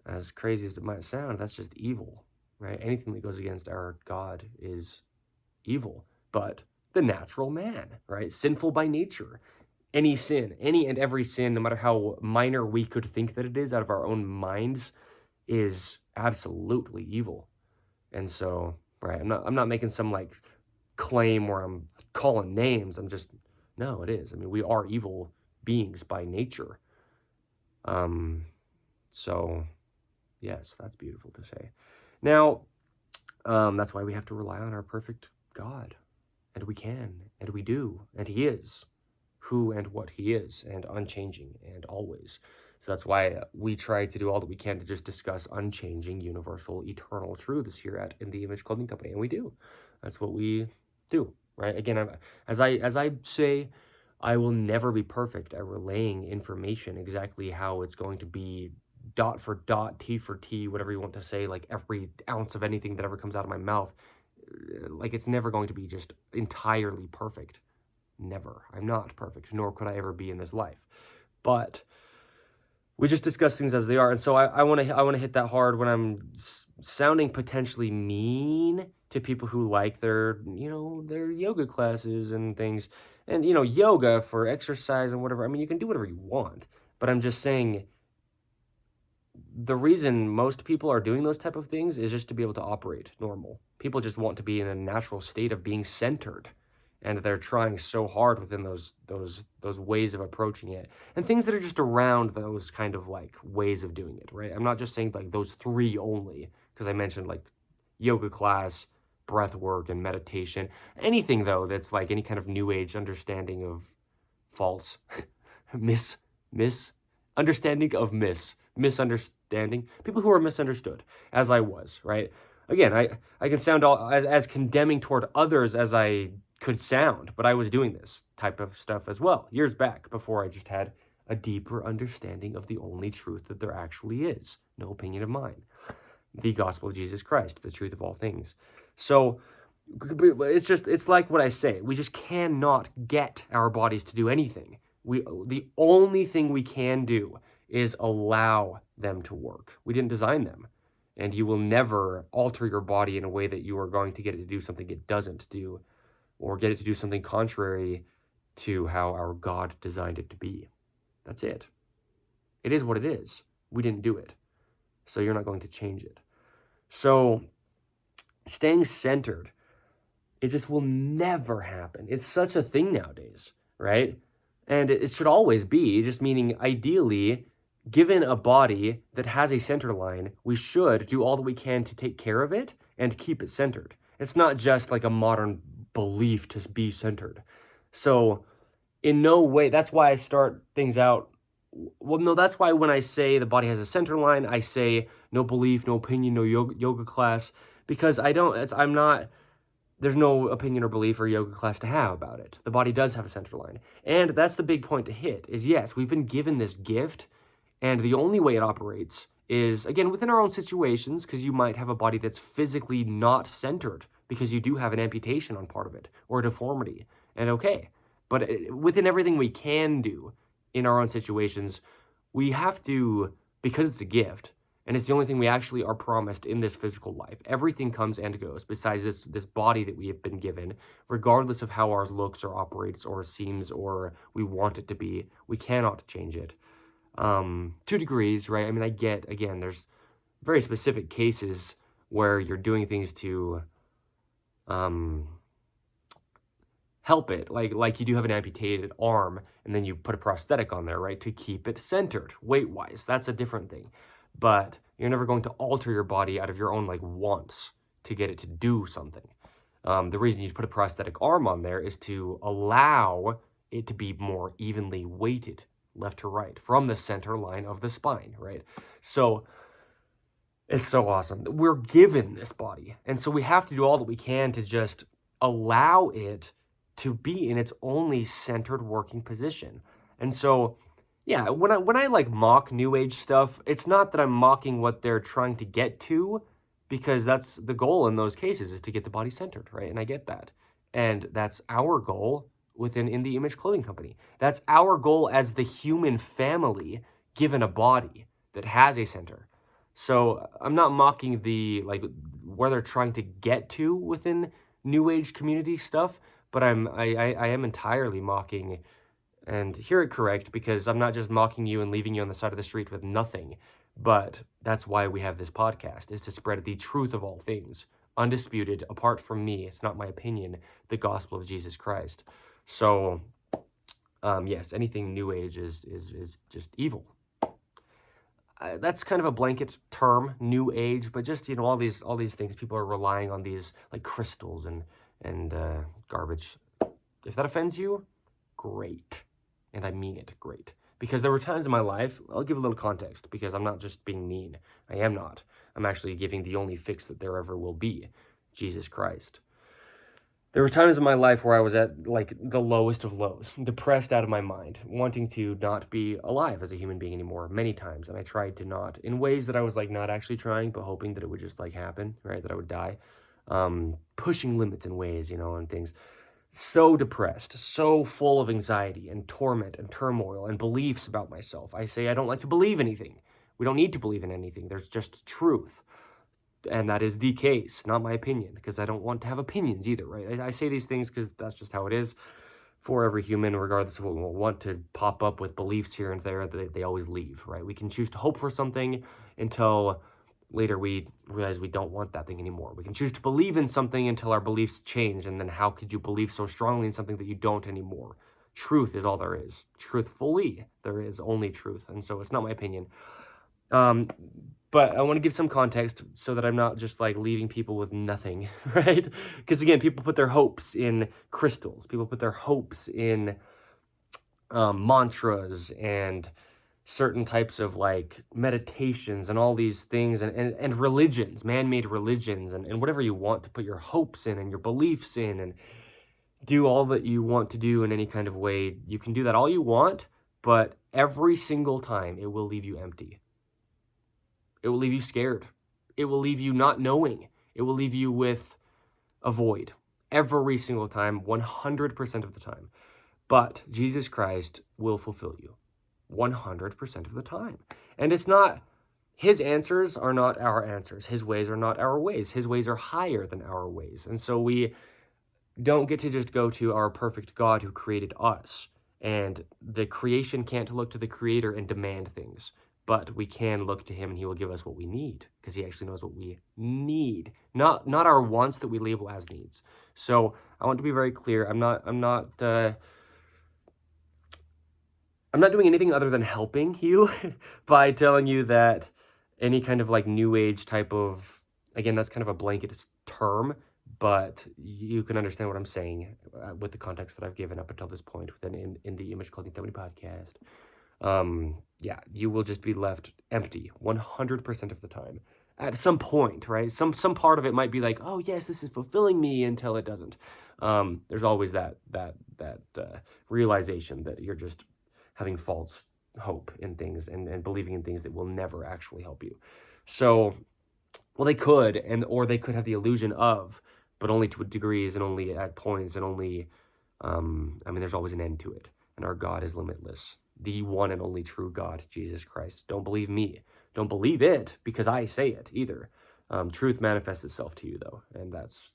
as crazy as it might sound, that's just evil, right? Anything that goes against our God is evil. But the natural man, right? Sinful by nature. Any sin, any and every sin, no matter how minor we could think that it is out of our own minds, is absolutely evil. And so, right, I'm not making some claim where I'm calling names. No, it is. I mean, we are evil beings by nature. So yes, that's beautiful to say. Now, that's why we have to rely on our perfect God. And we can, and we do, and he is who and what he is, and unchanging, and always. So that's why we try to do all that we can to just discuss unchanging, universal, eternal truths here at In The Image Clothing Company, and we do. That's what we do, right? Again, as I say, I will never be perfect at relaying information exactly how it's going to be, dot for dot, T for T, whatever you want to say, every ounce of anything that ever comes out of my mouth. It's never going to be just entirely perfect. Never. I'm not perfect, nor could I ever be in this life. But we just discuss things as they are. And so I want to hit that hard when I'm sounding potentially mean to people who like their yoga classes and things. And, yoga for exercise and whatever. I mean, you can do whatever you want. But I'm just saying, the reason most people are doing those type of things is just to be able to operate normal. People just want to be in a natural state of being centered. and they're trying so hard within those ways of approaching it, and things that are just around those kind of like ways of doing it, right? I'm not just saying like those three only, because I mentioned like yoga class, breath work, and meditation. Anything though that's like any kind of new age understanding of false, misunderstanding, people who are misunderstood, as I was, right? Again, I can sound as condemning toward others as I could sound, but I was doing this type of stuff as well years back before I just had a deeper understanding of the only truth that there actually is, no opinion of mine, the gospel of Jesus Christ, the truth of all things. So it's like what I say, we just cannot get our bodies to do anything. The only thing we can do is allow them to work. We didn't design them. And you will never alter your body in a way that you are going to get it to do something it doesn't do, or get it to do something contrary to how our God designed it to be. That's it. It is what it is. We didn't do it. So you're not going to change it. So staying centered, it just will never happen. It's such a thing nowadays, right? And it should always be, just meaning ideally, given a body that has a center line, we should do all that we can to take care of it and keep it centered. It's not just like a modern belief to be centered. So in no way, that's why I start things out. Well, no, that's why when I say the body has a center line, I say no belief, no opinion, no yoga class, because there's no opinion or belief or yoga class to have about it. The body does have a center line. And that's the big point to hit, is yes, we've been given this gift, and the only way it operates is, again, within our own situations, because you might have a body that's physically not centered because you do have an amputation on part of it or a deformity, and okay. But within everything we can do in our own situations, we have to, because it's a gift, and it's the only thing we actually are promised in this physical life. Everything comes and goes besides this body that we have been given, regardless of how ours looks or operates or seems or we want it to be. We cannot change it. 2 degrees, right? I mean, I get, again, there's very specific cases where you're doing things to help it, like you do have an amputated arm, and then you put a prosthetic on there, right, to keep it centered weight-wise. That's a different thing. But you're never going to alter your body out of your own, like, wants to get it to do something. The reason you put a prosthetic arm on there is to allow it to be more evenly weighted, left to right, from the center line of the spine, right? So it's so awesome. We're given this body, and so we have to do all that we can to just allow it to be in its only centered working position. And so, yeah, when I like mock new age stuff, it's not that I'm mocking what they're trying to get to, because that's the goal in those cases, is to get the body centered, right? And I get that. And that's our goal within In the Image Clothing Company. That's our goal as the human family given a body that has a center. So I'm not mocking the, like, where they're trying to get to within new age community stuff, but I am entirely mocking, and hear it correct, because I'm not just mocking you and leaving you on the side of the street with nothing, but that's why we have this podcast, is to spread the truth of all things, undisputed, apart from me, it's not my opinion, the gospel of Jesus Christ. So, yes, anything new age is just evil. That's kind of a blanket term, new age, but just, you know, all these things, people are relying on these, like, crystals and garbage. If that offends you, great. And I mean it, great. Because there were times in my life, I'll give a little context, because I'm not just being mean. I am not. I'm actually giving the only fix that there ever will be, Jesus Christ. There were times in my life where I was at, like, the lowest of lows, depressed out of my mind, wanting to not be alive as a human being anymore, many times. And I tried to not, in ways that I was, like, not actually trying, but hoping that it would just, like, happen, right, that I would die. Pushing limits in ways, you know, and things. So depressed, so full of anxiety and torment and turmoil and beliefs about myself. I say I don't like to believe anything. We don't need to believe in anything. There's just truth. And that is the case, not my opinion, because I don't want to have opinions either, right? I say these things because that's just how it is for every human, regardless of what we want to pop up with beliefs here and there, they always leave, right? We can choose to hope for something until later we realize we don't want that thing anymore. We can choose to believe in something until our beliefs change, and then how could you believe so strongly in something that you don't anymore? Truth is all there is. Truthfully, there is only truth, and so it's not my opinion. But I want to give some context so that I'm not just like leaving people with nothing, right? Because again, people put their hopes in crystals. People put their hopes in mantras and certain types of like meditations and all these things and religions, man-made religions and whatever you want to put your hopes in and your beliefs in and do all that you want to do in any kind of way. You can do that all you want, but every single time it will leave you empty. It will leave you scared. It will leave you not knowing. It will leave you with a void every single time, 100% of the time. But Jesus Christ will fulfill you 100% of the time. And it's not, his answers are not our answers. His ways are not our ways. His ways are higher than our ways. And so we don't get to just go to our perfect God who created us. And the creation can't look to the creator and demand things. But we can look to him and he will give us what we need because he actually knows what we need, not our wants that we label as needs. So I want to be very clear. I'm not doing anything other than helping you by telling you that any kind of like new age type of, again, that's kind of a blanket term, but you can understand what I'm saying with the context that I've given up until this point within in the Image Clothing Company podcast. Yeah, you will just be left empty 100% of the time at some point, right? Some part of it might be like, oh yes, this is fulfilling me, until it doesn't. There's always that realization that you're just having false hope in things and believing in things that will never actually help you. So, well, they could, or they could have the illusion of, but only to degrees and only at points and only, there's always an end to it. And our God is limitless. The one and only true God, Jesus Christ. Don't believe me. Don't believe it because I say it either. Truth manifests itself to you, though, and that's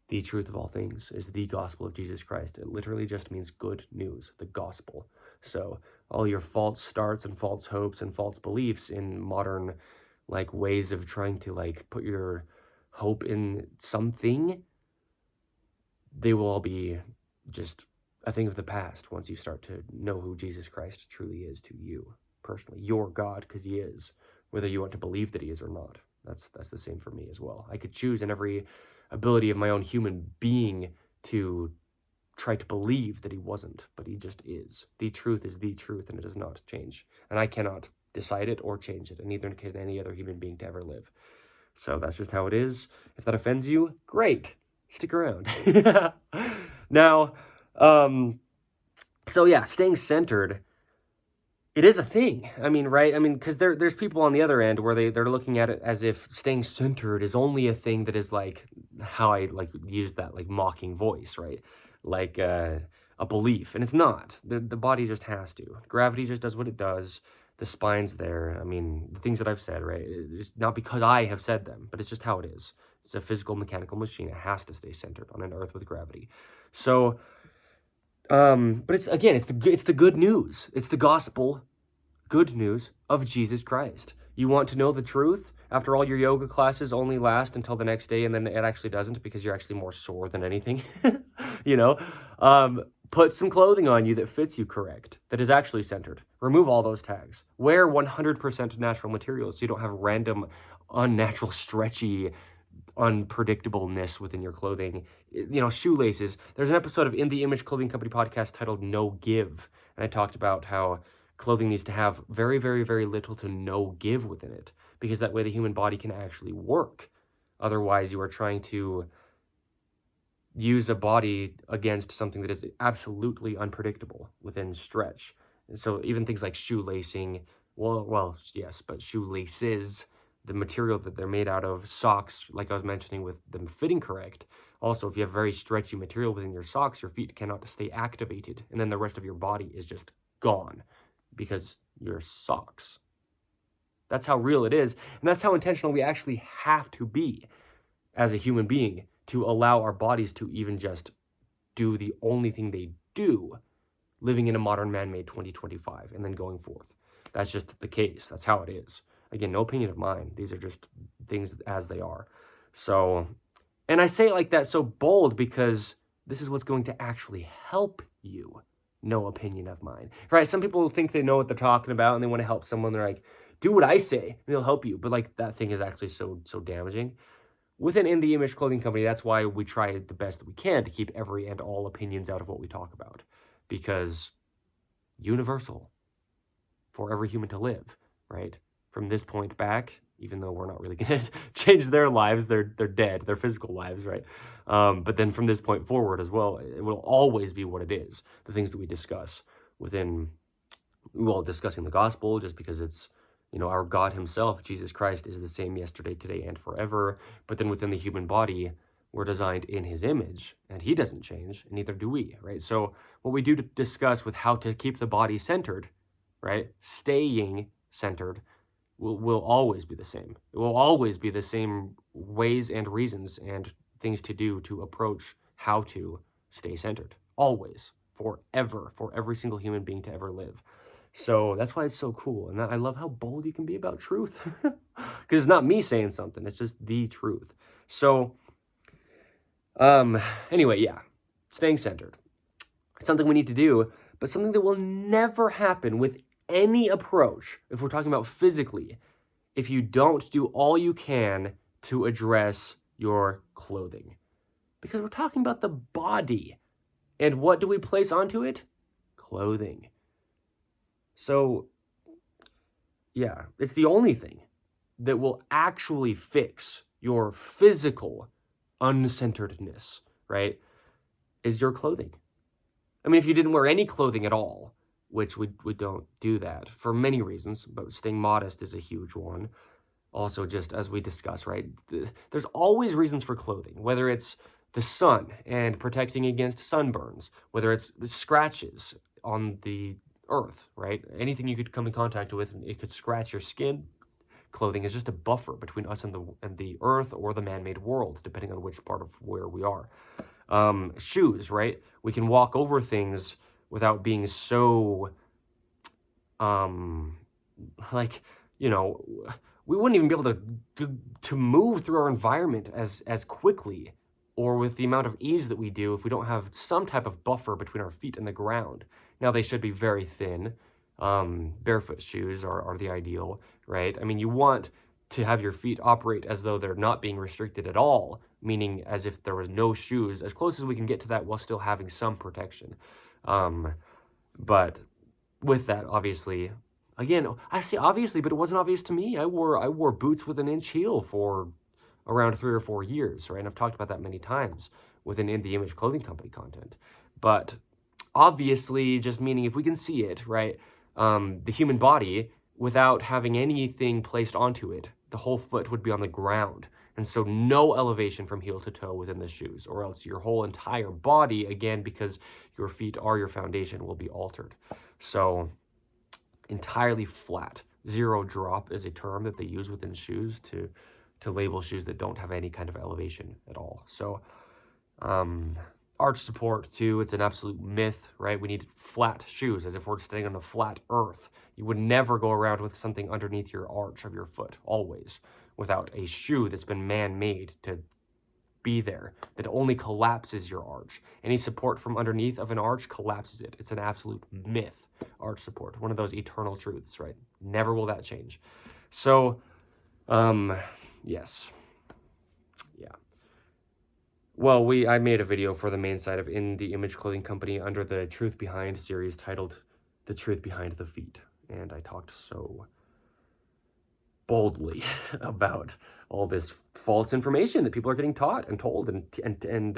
the truth of all things, is the gospel of Jesus Christ. It literally just means good news, the gospel. So all your false starts and false hopes and false beliefs in modern like ways of trying to like put your hope in something, they will all be just a thing of the past once you start to know who Jesus Christ truly is to you personally, your God, because he is, whether you want to believe that he is or not. That's the same for me as well. I could choose in every ability of my own human being to try to believe that he wasn't, but he just is. The truth is the truth, and it does not change. And I cannot decide it or change it, and neither can any other human being to ever live. So that's just how it is. If that offends you, great. Stick around. Now, so yeah, staying centered, it is a thing. I mean, right? I mean, because there's people on the other end where they're looking at it as if staying centered is only a thing that is like how I like use that like mocking voice, right? Like a belief, and it's not. The body just has to. Gravity just does what it does. The spine's there. I mean, the things that I've said, right? It's not because I have said them, but it's just how it is. It's a physical mechanical machine. It has to stay centered on an earth with gravity. So, but it's the good news. It's the gospel good news of Jesus Christ. You want to know the truth? After all, your yoga classes only last until the next day, and then it actually doesn't because you're actually more sore than anything. Put some clothing on you that fits you correct, that is actually centered. Remove all those tags. Wear 100% natural materials so you don't have random, unnatural, stretchy unpredictableness within your clothing. Shoelaces. There's an episode of In the Image Clothing Company podcast titled No Give, and I talked about how clothing needs to have very, very, very little to no give within it, because that way the human body can actually work. Otherwise, you are trying to use a body against something that is absolutely unpredictable within stretch. And so even things like shoelacing, well, yes, but shoelaces, the material that they're made out of, socks, like I was mentioning with them fitting correct. Also, if you have very stretchy material within your socks, your feet cannot stay activated, and then the rest of your body is just gone because your socks. That's how real it is, and that's how intentional we actually have to be as a human being to allow our bodies to even just do the only thing they do, living in a modern man-made 2025 and then going forth. That's just the case. That's how it is. Again, no opinion of mine. These are just things as they are. So, and I say it like that so bold because this is what's going to actually help you. No opinion of mine, right? Some people think they know what they're talking about and they want to help someone. They're like, do what I say and it'll help you. But like that thing is actually so damaging. Within In the Image Clothing Company, that's why we try the best that we can to keep every and all opinions out of what we talk about. Because universal for every human to live, right? From this point back, even though we're not really going to change their lives, they're dead, their physical lives, right? But then from this point forward as well, it will always be what it is. The things that we discuss within, well, discussing the gospel, just because it's, our God himself, Jesus Christ, is the same yesterday, today, and forever. But then within the human body, we're designed in his image, and he doesn't change, and neither do we, right? So what we do to discuss with how to keep the body centered, right, staying centered, will always be the same. It will always be the same ways and reasons and things to do to approach how to stay centered. Always, forever, for every single human being to ever live. So that's why it's so cool. And I love how bold you can be about truth. Because it's not me saying something, it's just the truth. So, anyway, yeah, staying centered. It's something we need to do, but something that will never happen with any approach, if we're talking about physically, if you don't do all you can to address your clothing. Because we're talking about the body. And what do we place onto it? Clothing. So, yeah, it's the only thing that will actually fix your physical uncenteredness, right? Is your clothing. I mean, if you didn't wear any clothing at all, which we don't do that for many reasons, but staying modest is a huge one. Also, just as we discuss, right, there's always reasons for clothing, whether it's the sun and protecting against sunburns, whether it's scratches on the earth, right? Anything you could come in contact with, it could scratch your skin. Clothing is just a buffer between us and the earth or the man-made world, depending on which part of where we are. Shoes, right? We can walk over things without being so, like, we wouldn't even be able to move through our environment as quickly or with the amount of ease that we do if we don't have some type of buffer between our feet and the ground. Now, they should be very thin. Barefoot shoes are the ideal, right? I mean, you want to have your feet operate as though they're not being restricted at all, meaning as if there was no shoes, as close as we can get to that while still having some protection. But with that, obviously, again, I say obviously, but it wasn't obvious to me. I wore boots with an inch heel for around 3 or 4 years, right? And I've talked about that many times within In the Image Clothing Company content. But obviously, just meaning if we can see it, right, the human body, without having anything placed onto it, the whole foot would be on the ground. And so no elevation from heel to toe within the shoes, or else your whole entire body, again, because your feet are your foundation, will be altered. So entirely flat. Zero drop is a term that they use within shoes to label shoes that don't have any kind of elevation at all. So arch support too, it's an absolute myth, right? We need flat shoes as if we're standing on a flat earth. You would never go around with something underneath your arch of your foot, always, without a shoe that's been man-made to be there, that only collapses your arch. Any support from underneath of an arch collapses it. It's an absolute myth, arch support. One of those eternal truths, right? Never will that change. So, yes. Yeah. Well, I made a video for the main site of In the Image Clothing Company under the Truth Behind series titled The Truth Behind the Feet. And I talked so boldly about all this false information that people are getting taught and told, and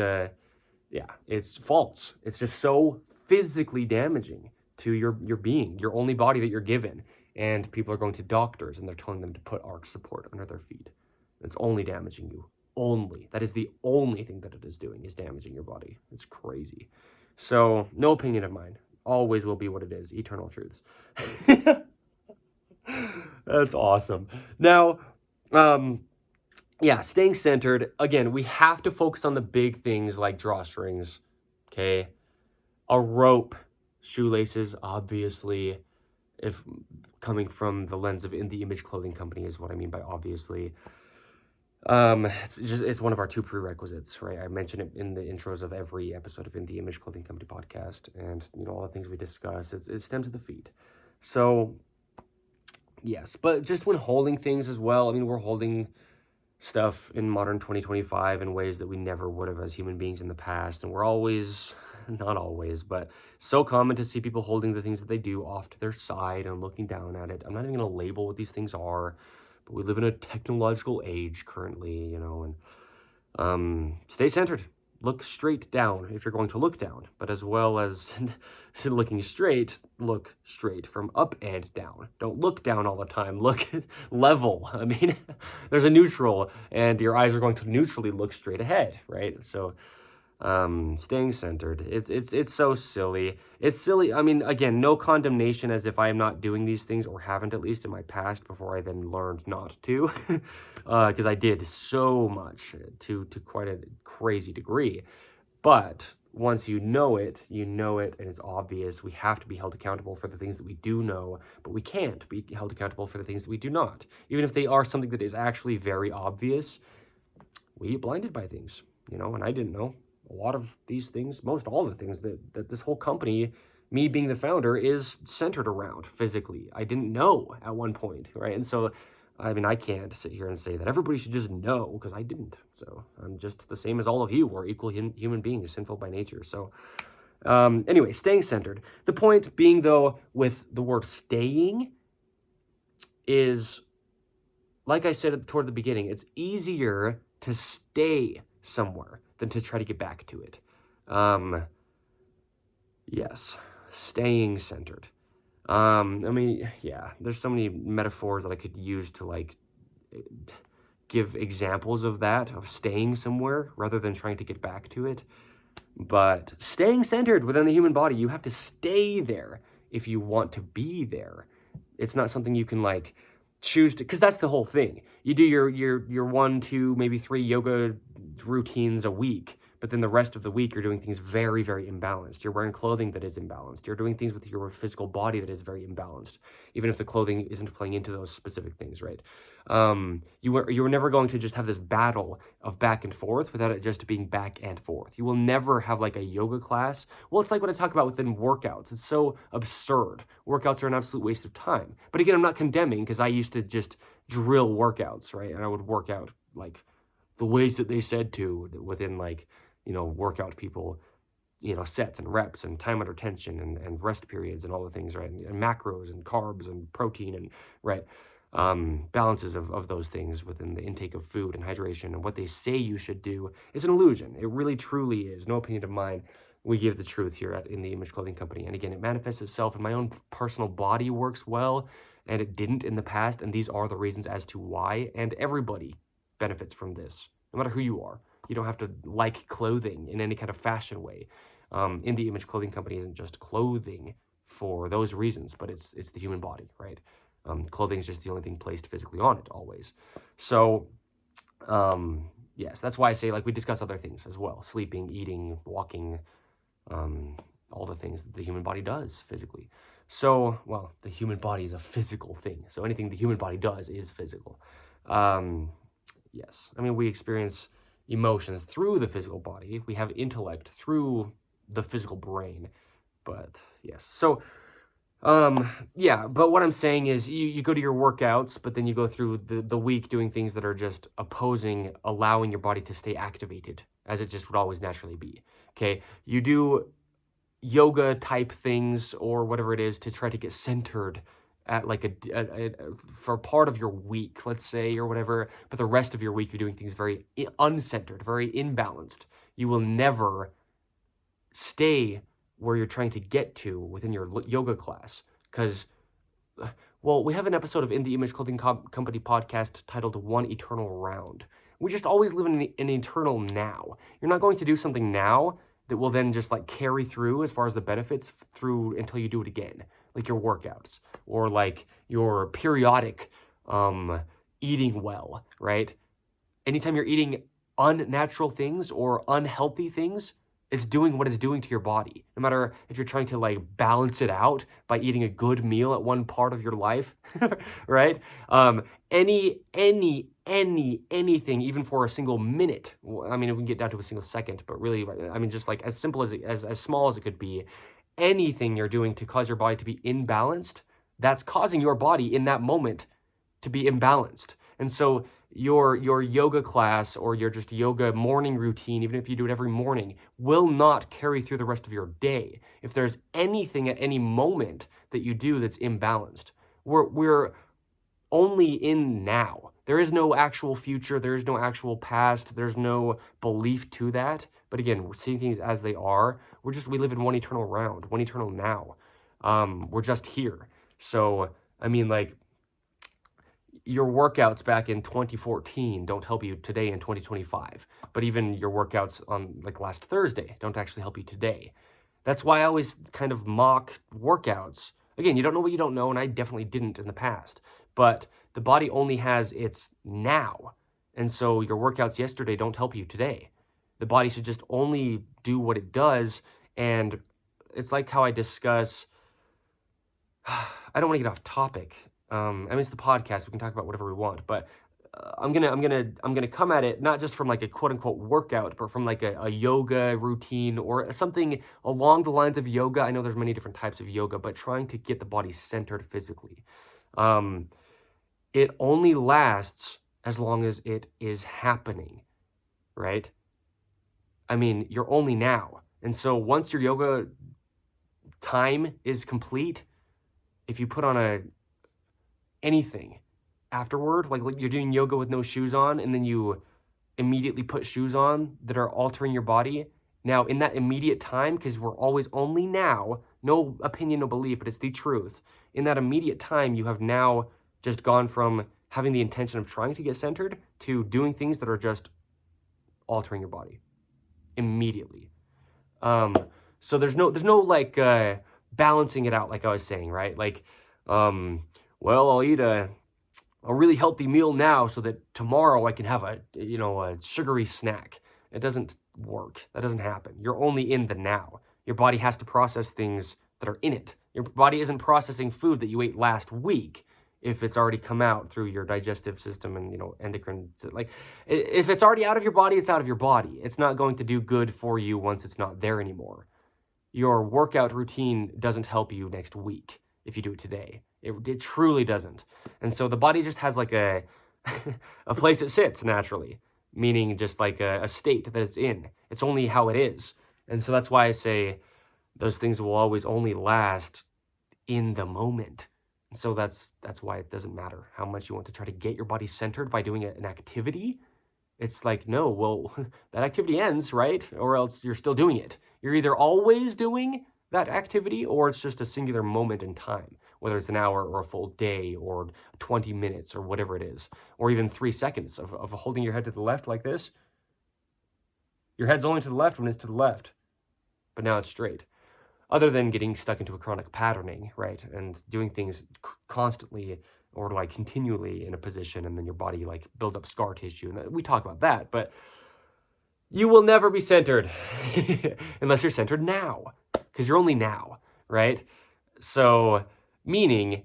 yeah, it's false. It's just so physically damaging to your being, your only body that you're given. And people are going to doctors and they're telling them to put arch support under their feet. It's only damaging you. Only. That is the only thing that it is doing, is damaging your body. It's crazy. So, no opinion of mine. Always will be what it is. Eternal truths. That's awesome. Now, yeah, staying centered. Again, we have to focus on the big things like drawstrings, okay? A rope, shoelaces, obviously, if coming from the lens of In the Image Clothing Company is what I mean by obviously. It's one of our 2 prerequisites, right? I mention it in the intros of every episode of In the Image Clothing Company podcast, and all the things we discuss, it stems to the feet. So yes, but just when holding things as well, I mean, we're holding stuff in modern 2025 in ways that we never would have as human beings in the past, and we're always, not always, but so common to see people holding the things that they do off to their side and looking down at it. I'm not even going to label what these things are, but we live in a technological age currently, and stay centered. Look straight down if you're going to look down, but as well as looking straight, look straight from up and down. Don't look down all the time. Look level. I mean, there's a neutral, and your eyes are going to neutrally look straight ahead, right? So staying centered. It's so silly. It's silly. I mean, again, no condemnation as if I am not doing these things or haven't, at least in my past, before I then learned not to, because I did so much to quite a crazy degree. But once you know it, and it's obvious. We have to be held accountable for the things that we do know, but we can't be held accountable for the things that we do not. Even if they are something that is actually very obvious, we get blinded by things, and I didn't know a lot of these things, most all the things that this whole company, me being the founder, is centered around physically. I didn't know at one point, right? And so, I mean, I can't sit here and say that everybody should just know, because I didn't. So I'm just the same as all of you. We're equal human beings, sinful by nature. So anyway, staying centered. The point being, though, with the word staying is, like I said toward the beginning, it's easier to stay somewhere than to try to get back to it. Yes, staying centered. I mean, yeah, there's so many metaphors that I could use to give examples of that, of staying somewhere rather than trying to get back to it. But staying centered within the human body, you have to stay there if you want to be there. It's not something you can choose to, because that's the whole thing. You do your 1, 2, maybe 3 yoga routines a week, but then the rest of the week you're doing things very, very imbalanced. You're wearing clothing that is imbalanced. You're doing things with your physical body that is very imbalanced, even if the clothing isn't playing into those specific things, right? You were never going to just have this battle of back and forth without it just being back and forth. You will never have a yoga class. Well, it's like what I talk about within workouts. It's so absurd. Workouts are an absolute waste of time. But again, I'm not condemning, because I used to just drill workouts, right? And I would work out the ways that they said to within workout people, sets and reps and time under tension and rest periods and all the things, right? And macros and carbs and protein and, right, balances of those things within the intake of food and hydration and what they say you should do. It's an illusion. It really, truly is. No opinion of mine. We give the truth here at In the Image Clothing Company. And again, it manifests itself in my own personal body works well, and it didn't in the past. And these are the reasons as to why. And everybody benefits from this, no matter who you are. You don't have to like clothing in any kind of fashion way. In the Image Clothing Company isn't just clothing for those reasons, but it's the human body, right? Clothing is just the only thing placed physically on it always. So, yes, that's why I say we discuss other things as well: sleeping, eating, walking, all the things that the human body does physically. So, well, the human body is a physical thing. So anything the human body does is physical. Yes, I mean, we experience emotions through the physical body. We have intellect through the physical brain. But yes, so yeah, but what I'm saying is you go to your workouts, but then you go through the week doing things that are just opposing, allowing your body to stay activated as it just would always naturally be. Okay, you do yoga type things or whatever it is to try to get centered at for part of your week, let's say, or whatever, but the rest of your week you're doing things very uncentered, very imbalanced. You will never stay where you're trying to get to within your yoga class, because well, we have an episode of In the Image Clothing Company podcast titled One Eternal Round. We just always live in an eternal now. You're not going to do something now that will then just carry through as far as the benefits through until you do it again, like your workouts or your periodic eating well, right? Anytime you're eating unnatural things or unhealthy things, it's doing what it's doing to your body. No matter if you're trying to like balance it out by eating a good meal at one part of your life, right? Anything, even for a single minute. I mean, we can get down to a single second, but really, I mean, just like as simple as small as it could be, anything you're doing to cause your body to be imbalanced, that's causing your body in that moment to be imbalanced. And so your yoga class or your just yoga morning routine, even if you do it every morning, will not carry through the rest of your day if there's anything at any moment that you do that's imbalanced. We're only in now. There is no actual future. There is no actual past. There's no belief to that. But again, we're seeing things as they are. We live in one eternal round, one eternal now. We're just here. So, I mean, like, your workouts back in 2014 don't help you today in 2025. But even your workouts on like last Thursday don't actually help you today. That's why I always kind of mock workouts. Again, you don't know what you don't know, and I definitely didn't in the past. But the body only has its now. And so your workouts yesterday don't help you today. The body should just only do what it does. And it's like how I discuss, I don't want to get off topic. I mean, it's the podcast. We can talk about whatever we want, but I'm gonna come at it not just from like a quote unquote workout, but from like a yoga routine or something along the lines of yoga. I know there's many different types of yoga, but trying to get the body centered physically. It only lasts as long as it is happening, right? I mean, you're only now. And so once your yoga time is complete, if you put on anything afterward, like you're doing yoga with no shoes on, and then you immediately put shoes on that are altering your body. Now, in that immediate time, because we're always only now, no opinion, no belief, but it's the truth. In that immediate time, you have now just gone from having the intention of trying to get centered to doing things that are just altering your body immediately. So there's no like balancing it out, like I was saying, right? Like, well, I'll eat a really healthy meal now so that tomorrow I can have a sugary snack. It doesn't work. That doesn't happen. You're only in the now. Your body has to process things that are in it. Your body isn't processing food that you ate last week if it's already come out through your digestive system and, endocrine. Like, if it's already out of your body, it's out of your body. It's not going to do good for you once it's not there anymore. Your workout routine doesn't help you next week if you do it today. It truly doesn't. And so the body just has like a place it sits naturally, meaning just like a state that it's in. It's only how it is. And so that's why I say those things will always only last in the moment. And so that's why it doesn't matter how much you want to try to get your body centered by doing an activity. It's like, no, well, that activity ends, right? Or else you're still doing it. You're either always doing that activity or it's just a singular moment in time, whether it's an hour or a full day or 20 minutes or whatever it is, or even 3 seconds of holding your head to the left like this. Your head's only to the left when it's to the left, but now it's straight. Other than getting stuck into a chronic patterning, right? And doing things constantly or like continually in a position, and then your body like builds up scar tissue. And we talk about that, but you will never be centered unless you're centered now, because you're only now, right? So, meaning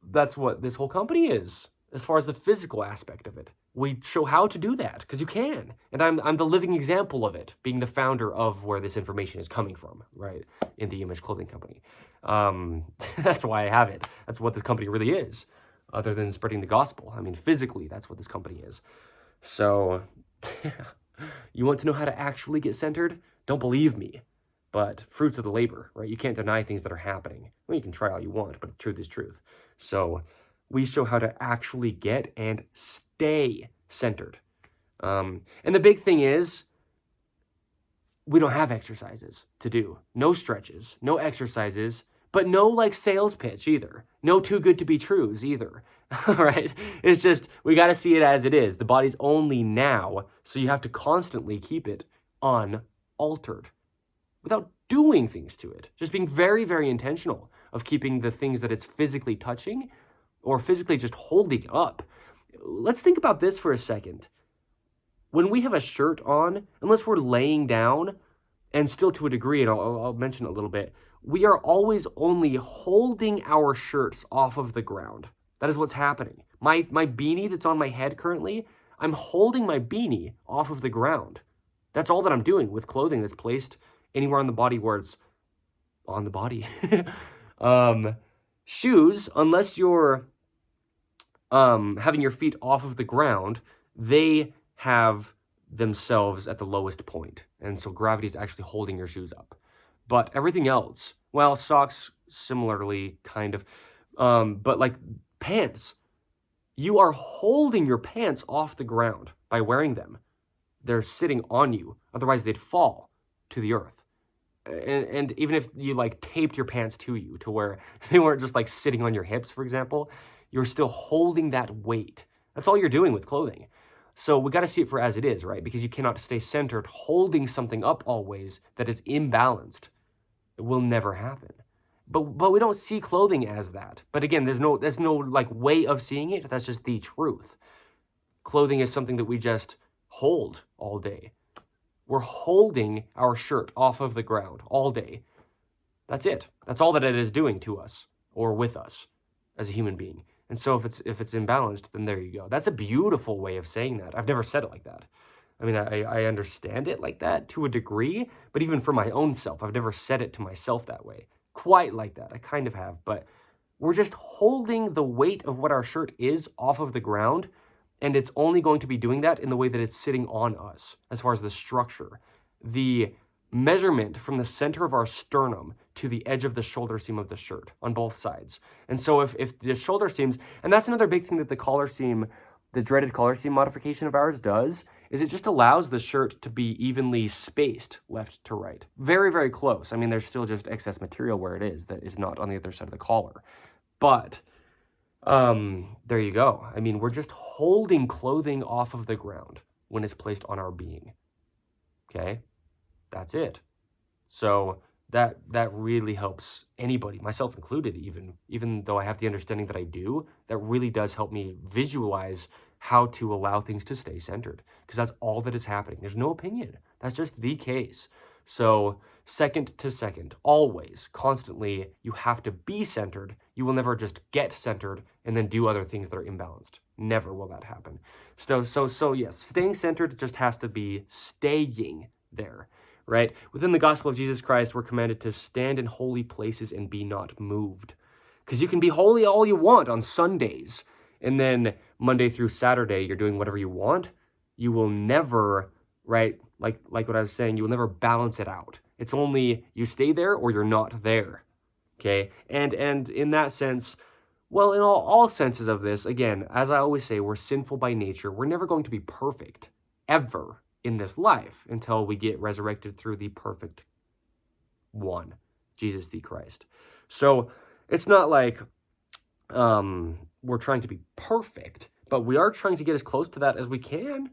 that's what this whole company is, as far as the physical aspect of it. We show how to do that, because you can. And I'm the living example of it, being the founder of where this information is coming from, right? In the Image Clothing Company. That's why I have it. That's what this company really is, other than spreading the gospel. I mean, physically, that's what this company is. So, you want to know how to actually get centered? Don't believe me. But fruits of the labor, right? You can't deny things that are happening. Well, you can try all you want, but truth is truth. So we show how to actually get and stay centered. And the big thing is, we don't have exercises to do. No stretches, no exercises, but no like sales pitch either. No too good to be trues either. All right? It's just, we got to see it as it is. The body's only now, so you have to constantly keep it unaltered without doing things to it. Just being very, very intentional of keeping the things that it's physically touching or physically just holding up. Let's think about this for a second. When we have a shirt on, unless we're laying down, and still to a degree, and I'll mention it a little bit, we are always only holding our shirts off of the ground. That is what's happening. My beanie that's on my head currently, I'm holding my beanie off of the ground. That's all that I'm doing with clothing that's placed anywhere on the body where it's on the body. Shoes, unless you're having your feet off of the ground, they have themselves at the lowest point. And so gravity is actually holding your shoes up. But everything else, well, socks similarly, kind of. But like pants, you are holding your pants off the ground by wearing them. They're sitting on you. Otherwise, they'd fall to the earth. And even if you like taped your pants to you to where they weren't just like sitting on your hips, for example, you're still holding that weight. That's all you're doing with clothing. So we got to see it for as it is, right? Because you cannot stay centered holding something up always that is imbalanced. It will never happen. But we don't see clothing as that. But again, there's no like way of seeing it. That's just the truth. Clothing is something that we just hold all day. We're holding our shirt off of the ground all day. That's it. That's all that it is doing to us or with us as a human being. And so if it's imbalanced, then there you go. That's a beautiful way of saying that. I've never said it like that. I mean, I understand it like that to a degree, but even for my own self, I've never said it to myself that way. Quite like that. I kind of have, but we're just holding the weight of what our shirt is off of the ground, and it's only going to be doing that in the way that it's sitting on us, as far as the structure. The measurement from the center of our sternum to the edge of the shoulder seam of the shirt on both sides. And so if the shoulder seams, and that's another big thing that the collar seam, the dreaded collar seam modification of ours does, is it just allows the shirt to be evenly spaced left to right. Very, very close. I mean, there's still just excess material where it is that is not on the other side of the collar. But there you go. I mean, we're just holding clothing off of the ground when it's placed on our being. Okay? That's it. So that really helps anybody, myself included, even though I have the understanding that I do, that really does help me visualize how to allow things to stay centered, because that's all that is happening. There's no opinion. That's just the case. So second to second, always, constantly, you have to be centered. You will never just get centered and then do other things that are imbalanced. Never will that happen. So yes, staying centered just has to be staying there, right? Within the gospel of Jesus Christ, we're commanded to stand in holy places and be not moved. Because you can be holy all you want on Sundays, and then Monday through Saturday, you're doing whatever you want. You will never, right, like what I was saying, you will never balance it out. It's only you stay there or you're not there, okay? And in that sense, well, in all senses of this, again, as I always say, we're sinful by nature. We're never going to be perfect, ever, in this life until we get resurrected through the perfect one, Jesus the Christ. So it's not like we're trying to be perfect, but we are trying to get as close to that as we can,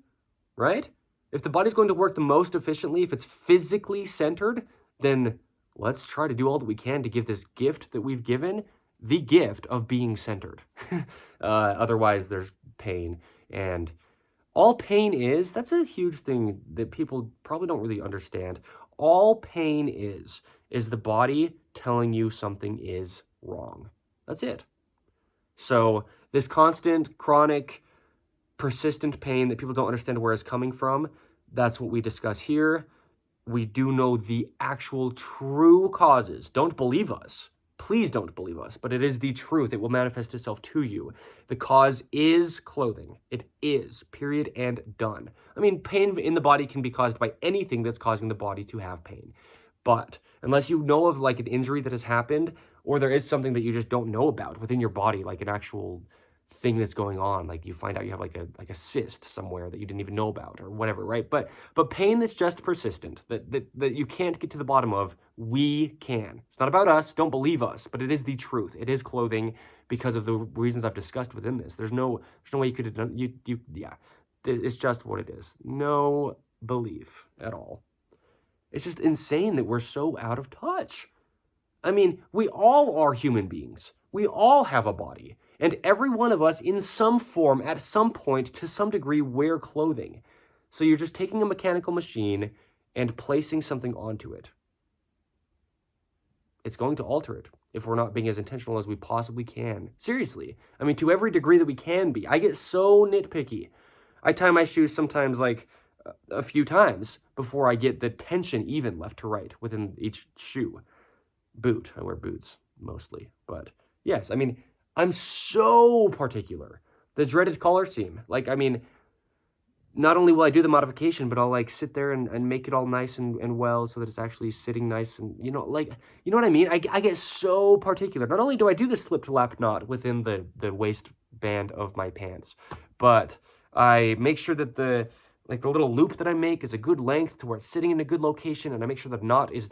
right? If the body's going to work the most efficiently, if it's physically centered, then let's try to do all that we can to give this gift that we've given, the gift of being centered. Otherwise, there's pain. And all pain is, that's a huge thing that people probably don't really understand. All pain is the body telling you something is wrong. That's it. So this constant, chronic, persistent pain that people don't understand where it's coming from, that's what we discuss here. We do know the actual true causes. Don't believe us. Please don't believe us, but it is the truth. It will manifest itself to you. The cause is clothing. It is, period, and done. I mean, pain in the body can be caused by anything that's causing the body to have pain. But unless you know of like an injury that has happened, or there is something that you just don't know about within your body, like an actual thing that's going on, like you find out you have like a cyst somewhere that you didn't even know about or whatever, right? But pain that's just persistent, that you can't get to the bottom of, we can. It's not about us, don't believe us, but it is the truth. It is clothing because of the reasons I've discussed within this. There's no way you could have done, yeah, it's just what it is. No belief at all. It's just insane that we're so out of touch. I mean, we all are human beings. We all have a body. And every one of us, in some form, at some point, to some degree, wear clothing. So you're just taking a mechanical machine and placing something onto it, it's going to alter it if we're not being as intentional as we possibly can. Seriously. I mean, to every degree that we can be. I get so nitpicky. I tie my shoes sometimes like a few times before I get the tension even left to right within each shoe. Boot. I wear boots mostly. But yes, I mean, I'm so particular. The dreaded collar seam. Like, I mean, not only will I do the modification, but I'll like sit there and make it all nice and well so that it's actually sitting nice and, you know, like, you know what I mean? I get so particular. Not only do I do the slip lap knot within the waistband of my pants, but I make sure that the little loop that I make is a good length to where it's sitting in a good location, and I make sure the knot is